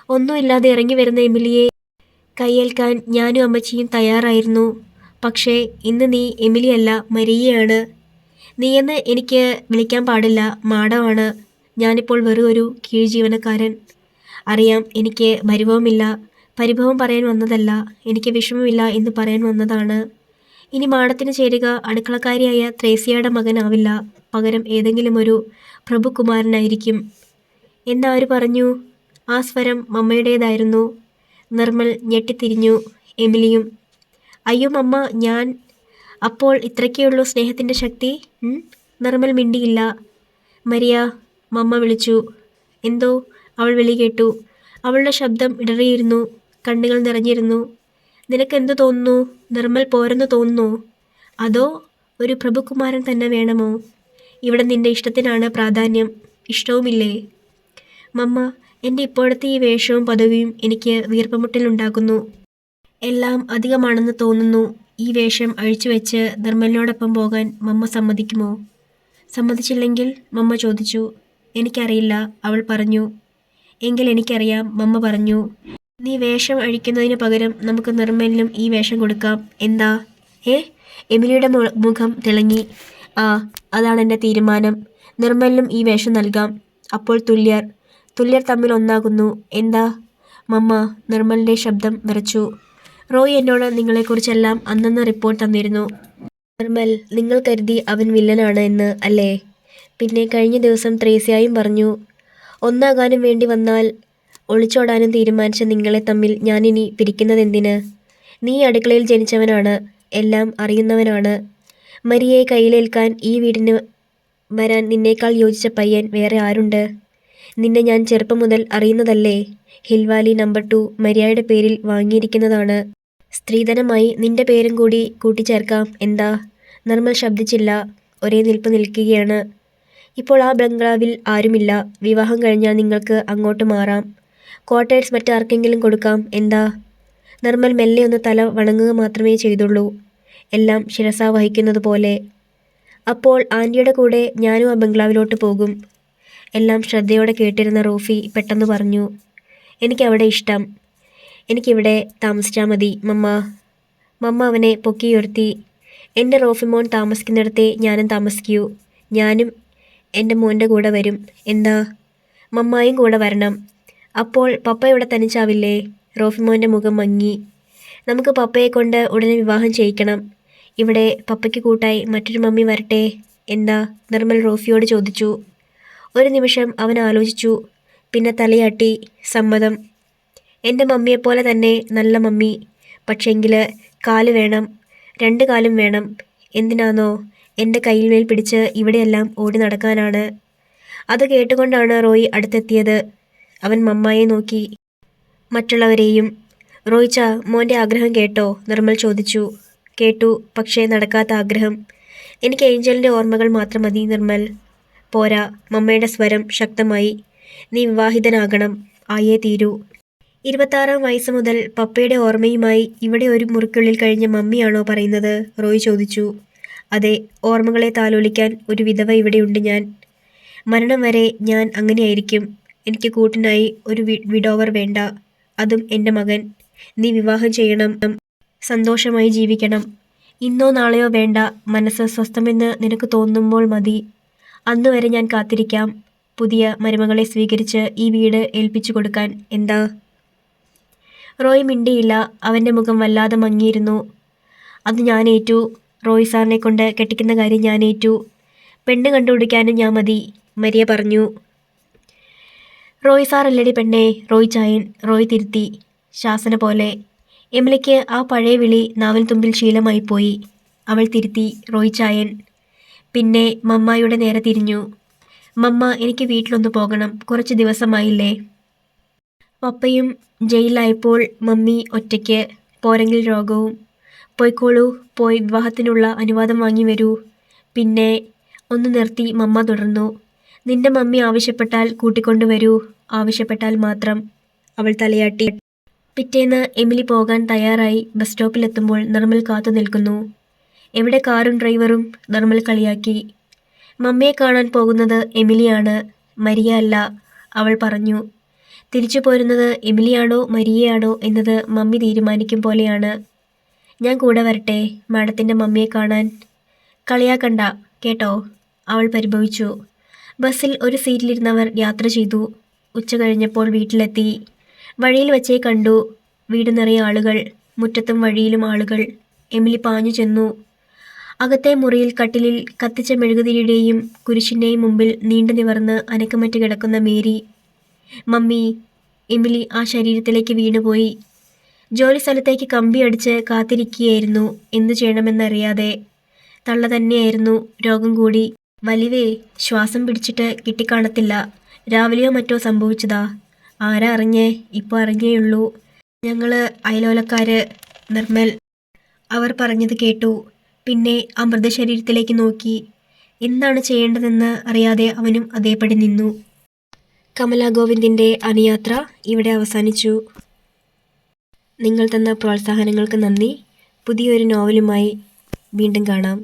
ഒന്നുമില്ലാതെ ഇറങ്ങി വരുന്ന എമിലിയെ കയ്യേൽക്കാൻ ഞാനും അമ്മച്ചിയും തയ്യാറായിരുന്നു. പക്ഷേ ഇന്ന് നീ എമിലിയല്ല, മരിയയാണ്. നീയെന്ന് എനിക്ക് വിളിക്കാൻ പാടില്ല, മാഡമാണ്. ഞാനിപ്പോൾ വെറും ഒരു കീഴ് ജീവനക്കാരൻ. അറിയാം, എനിക്ക് പരിഭവം പറയാൻ വന്നതല്ല, എനിക്ക് വിഷമമില്ല എന്ന് പറയാൻ വന്നതാണ്. ഇനി മാഡത്തിന് ചേരുക അടുക്കളക്കാരിയായ ത്രേസ്യയുടെ മകനാവില്ല, പകരം ഏതെങ്കിലും ഒരു പ്രഭുകുമാരനായിരിക്കും എന്നാര് പറഞ്ഞു? ആ സ്വരം മമ്മയുടേതായിരുന്നു. നിർമ്മൽ ഞെട്ടിത്തിരിഞ്ഞു. എമിലിയും. അയ്യോ മമ്മ, ഞാൻ. അപ്പോൾ ഇത്രയ്ക്കേയുള്ളൂ സ്നേഹത്തിൻ്റെ ശക്തി? നിർമ്മൽ മിണ്ടിയില്ല. മരിയ, മമ്മ വിളിച്ചു. എന്തോ? അവൾ വിളി കേട്ടു. അവളുടെ ശബ്ദം ഇടറിയിരുന്നു, കണ്ണുകൾ നിറഞ്ഞിരുന്നു. നിനക്കെന്തു തോന്നുന്നു? നിർമ്മൽ പോരെന്ന് തോന്നുന്നു? അതോ ഒരു പ്രഭുകുമാരൻ തന്നെ വേണമോ? ഇവിടെ നിന്റെ ഇഷ്ടത്തിനാണ് പ്രാധാന്യം, ഇഷ്ടവുമില്ലേ? മമ്മ, എൻ്റെ ഇപ്പോഴത്തെ ഈ വേഷവും പദവിയും എനിക്ക് വീർപ്പുമുട്ടലുണ്ടാക്കുന്നു. എല്ലാം അധികമാണെന്ന് തോന്നുന്നു. ഈ വേഷം അഴിച്ചുവെച്ച് നിർമ്മലിനോടൊപ്പം പോകാൻ മമ്മ സമ്മതിക്കുമോ? സമ്മതിച്ചില്ലെങ്കിൽ? മമ്മ ചോദിച്ചു. എനിക്കറിയില്ല, അവൾ പറഞ്ഞു. എങ്കിൽ എനിക്കറിയാം, മമ്മ പറഞ്ഞു. നീ വേഷം അഴിക്കുന്നതിന് പകരം നമുക്ക് നിർമ്മലിനും ഈ വേഷം കൊടുക്കാം, എന്താ? എമിലിയുടെ മുഖം തിളങ്ങി. ആ, അതാണ് എൻ്റെ തീരുമാനം. നിർമ്മലിനും ഈ വേഷം നൽകാം. അപ്പോൾ തുല്യർ തമ്മിൽ ഒന്നാകുന്നു, എന്താ? മമ്മ. നിർമ്മലിൻ്റെ ശബ്ദം വിറച്ചു. റോയ് എന്നോട് നിങ്ങളെക്കുറിച്ചെല്ലാം അന്നന്ന് റിപ്പോർട്ട് തന്നിരുന്നു. നിർമ്മൽ, നിങ്ങൾ കരുതി അവൻ വില്ലനാണ് എന്ന് അല്ലേ? പിന്നെ കഴിഞ്ഞ ദിവസം ത്രേസ്യയും പറഞ്ഞു. ഒന്നാകാനും വേണ്ടി വന്നാൽ ഒളിച്ചോടാനും തീരുമാനിച്ച നിങ്ങളെ തമ്മിൽ ഞാനിനി പിരിക്കുന്നതെന്തിന്? നീ അടുക്കളയിൽ ജനിച്ചവനാണ്, എല്ലാം അറിയുന്നവനാണ്. മരിയയെ കയ്യിലേൽക്കാൻ ഈ വീടിന് വരാൻ നിന്നേക്കാൾ യോജിച്ച പയ്യൻ വേറെ ആരുണ്ട്? നിന്നെ ഞാൻ ചെറുപ്പം മുതൽ അറിയുന്നതല്ലേ? ഹിൽവാലി നമ്പർ 2 മരിയയുടെ പേരിൽ വാങ്ങിയിരിക്കുന്നതാണ്. സ്ത്രീധനമായി നിന്റെ പേരും കൂടി കൂട്ടിച്ചേർക്കാം, എന്താ? നിർമ്മൽ ശബ്ദിച്ചില്ല. ഒരേ നിൽപ്പ് നിൽക്കുകയാണ്. ഇപ്പോൾ ആ ബംഗ്ലാവിൽ ആരുമില്ല. വിവാഹം കഴിഞ്ഞാൽ നിങ്ങൾക്ക് അങ്ങോട്ട് മാറാം. ക്വാർട്ടേഴ്സ് മറ്റാർക്കെങ്കിലും കൊടുക്കാം, എന്താ? നിർമ്മൽ മെല്ലെ ഒന്ന് തല വണങ്ങുക മാത്രമേ ചെയ്തുള്ളൂ. എല്ലാം ശിരസാ വഹിക്കുന്നത് പോലെ. അപ്പോൾ ആൻറ്റിയുടെ കൂടെ ഞാനും ആ ബംഗ്ലാവിലോട്ട് പോകും. എല്ലാം ശ്രദ്ധയോടെ കേട്ടിരുന്ന റൂഫി പെട്ടെന്ന് പറഞ്ഞു, എനിക്കവിടെ ഇഷ്ടം. എനിക്കിവിടെ താമസിച്ചാൽ മതി മമ്മ. മമ്മ അവനെ പൊക്കിയുയർത്തി. എൻ്റെ റോഫി മോൻ താമസിക്കുന്നിടത്തേ ഞാനും താമസിക്കൂ. ഞാനും എൻ്റെ മോൻ്റെ കൂടെ വരും. എന്താ? മമ്മായും കൂടെ വരണം. അപ്പോൾ പപ്പ ഇവിടെ തനിച്ചാവില്ലേ? റോഫി മോൻ്റെ മുഖം മങ്ങി. നമുക്ക് പപ്പയെ കൊണ്ട് ഉടനെ വിവാഹം ചെയ്യിക്കണം. ഇവിടെ പപ്പയ്ക്ക് കൂട്ടായി മറ്റൊരു മമ്മി വരട്ടെ. എന്താ? നിർമ്മൽ റോഫിയോട് ചോദിച്ചു. ഒരു നിമിഷം അവൻ ആലോചിച്ചു. പിന്നെ തലയാട്ടി. സമ്മതം. എൻ്റെ മമ്മിയെപ്പോലെ തന്നെ നല്ല മമ്മി. പക്ഷേങ്കിൽ കാല് വേണം. 2 കാലും വേണം. എന്തിനാണോ? എൻ്റെ കയ്യിൽമേൽ പിടിച്ച് ഇവിടെയെല്ലാം ഓടി നടക്കാനാണ്. അത് കേട്ടുകൊണ്ടാണ് റോയ് അടുത്തെത്തിയത്. അവൻ മമ്മായെ നോക്കി, മറ്റുള്ളവരെയും. റോയ്ച്ച, മോൻ്റെ ആഗ്രഹം കേട്ടോ? നിർമ്മൽ ചോദിച്ചു. കേട്ടു, പക്ഷേ നടക്കാത്ത ആഗ്രഹം. എനിക്ക് ഏഞ്ചലിൻ്റെ ഓർമ്മകൾ മാത്രം മതി നിർമ്മൽ. പോരാ. മമ്മയുടെ സ്വരം ശക്തമായി. നീ വിവാഹിതനാകണം. ആയേ തീരൂ. 26-ാം വയസ്സ് മുതൽ പപ്പയുടെ ഓർമ്മയുമായി ഇവിടെ ഒരു മുറിക്കുള്ളിൽ കഴിഞ്ഞ മമ്മിയാണോ പറയുന്നത്? റോയ് ചോദിച്ചു. അതെ, ഓർമ്മകളെ താലോലിക്കാൻ ഒരു വിധവ ഇവിടെയുണ്ട് ഞാൻ. മരണം വരെ ഞാൻ അങ്ങനെയായിരിക്കും. എനിക്ക് കൂട്ടിനായി ഒരു വിഡോവർ വേണ്ട. അതും എൻ്റെ മകൻ. നീ വിവാഹം ചെയ്യണം. സന്തോഷമായി ജീവിക്കണം. ഇന്നോ നാളെയോ വേണ്ട. മനസ്സ് സ്വസ്ഥമെന്ന് നിനക്ക് തോന്നുമ്പോൾ മതി. അന്നുവരെ ഞാൻ കാത്തിരിക്കാം. പുതിയ മരുമകളെ സ്വീകരിച്ച് ഈ വീട് ഏൽപ്പിച്ചു കൊടുക്കാൻ. എന്താ? റോയ് മിണ്ടിയില്ല. അവൻ്റെ മുഖം വല്ലാതെ മങ്ങിയിരുന്നു. അത് ഞാൻ ഏറ്റു. റോയ് സാറിനെ കൊണ്ട് കെട്ടിക്കുന്ന കാര്യം ഞാൻ ഏറ്റു. പെണ്ണ് കണ്ടുപിടിക്കാനും ഞാൻ മതി, മരിയ പറഞ്ഞു. റോയ് സാറല്ലടി പെണ്ണേ, റോയ് ചായൻ. റോയ് തിരുത്തി, ശാസന പോലെ. എമിലിക്ക് ആ പഴയ വിളി നാവിൻ തുമ്പിൽ ശീലമായിപ്പോയി. അവൾ തിരുത്തി, റോയ് ചായൻ. പിന്നെ മമ്മായുടെ നേരെ തിരിഞ്ഞു. മമ്മ, എനിക്ക് വീട്ടിലൊന്ന് പോകണം. കുറച്ച് ദിവസമായില്ലേ. പപ്പയും ജയിലിലായപ്പോൾ മമ്മി ഒറ്റയ്ക്ക്. പോരെങ്കിൽ രോഗവും. പോയിക്കോളൂ. പോയി വിവാഹത്തിനുള്ള അനുവാദം വാങ്ങി വരൂ. പിന്നെ ഒന്ന് നിർത്തി മമ്മ തുടർന്നു. നിന്റെ മമ്മി ആവശ്യപ്പെട്ടാൽ കൂട്ടിക്കൊണ്ടുവരൂ. ആവശ്യപ്പെട്ടാൽ മാത്രം. അവൾ തലയാട്ടി. പിറ്റേന്ന് എമിലി പോകാൻ തയ്യാറായി ബസ് സ്റ്റോപ്പിലെത്തുമ്പോൾ നിർമ്മൽ കാത്തു നിൽക്കുന്നു. എവിടെ കാറും ഡ്രൈവറും? നിർമ്മൽ കളിയാക്കി. മമ്മിയെ കാണാൻ പോകുന്നത് എമിലിയാണ്, മരിയ അല്ല, അവൾ പറഞ്ഞു. തിരിച്ചു പോരുന്നത് എമിലിയാണോ മരിയയാണോ എന്നത് മമ്മി തീരുമാനിക്കും പോലെയാണ്. ഞാൻ കൂടെ വരട്ടെ മാഡത്തിൻ്റെ മമ്മിയെ കാണാൻ? കളിയാക്കണ്ട കേട്ടോ, അവൾ പരിഭവിച്ചു. ബസ്സിൽ ഒരു സീറ്റിലിരുന്നവർ യാത്ര ചെയ്തു. ഉച്ച കഴിഞ്ഞപ്പോൾ വീട്ടിലെത്തി. വഴിയിൽ വച്ചേ കണ്ടു. വീട് നിറയെ ആളുകൾ. മുറ്റത്തും വഴിയിലും ആളുകൾ. എമിലി പാഞ്ഞു ചെന്നു. അകത്തെ മുറിയിൽ കട്ടിലിൽ കത്തിച്ച മെഴുകുതിരിയുടെയും കുരിശിൻ്റെയും മുമ്പിൽ നീണ്ടു നിവർന്ന് അനക്കമറ്റ് കിടക്കുന്ന മേരി. മമ്മി. എമിലി ആ ശരീരത്തിലേക്ക് വീണുപോയി. ജോലി സ്ഥലത്തേക്ക് കമ്പി അടിച്ച് കാത്തിരിക്കുകയായിരുന്നു. എന്തു ചെയ്യണമെന്നറിയാതെ. തള്ള തന്നെയായിരുന്നു. രോഗം കൂടി. വലിവേ, ശ്വാസം പിടിച്ചിട്ട് കിട്ടിക്കാണത്തില്ല. രാവിലെയോ മറ്റോ സംഭവിച്ചതാ. ആരാ അറിഞ്ഞേ? ഇപ്പോൾ അറിഞ്ഞേയുള്ളൂ. ഞങ്ങള് അയലോലക്കാര്. നിർമ്മൽ. അവർ പറഞ്ഞത് കേട്ടു. പിന്നെ ആ മൃതശരീരത്തിലേക്ക് നോക്കി. എന്താണ് ചെയ്യേണ്ടതെന്ന് അറിയാതെ അവനും അതേപടി നിന്നു. കമലാ ഗോവിന്ദിൻ്റെ അനുയാത്ര ഇവിടെ അവസാനിച്ചു. നിങ്ങൾ തന്ന പ്രോത്സാഹനങ്ങൾക്ക് നന്ദി. പുതിയൊരു നോവലുമായി വീണ്ടും കാണാം.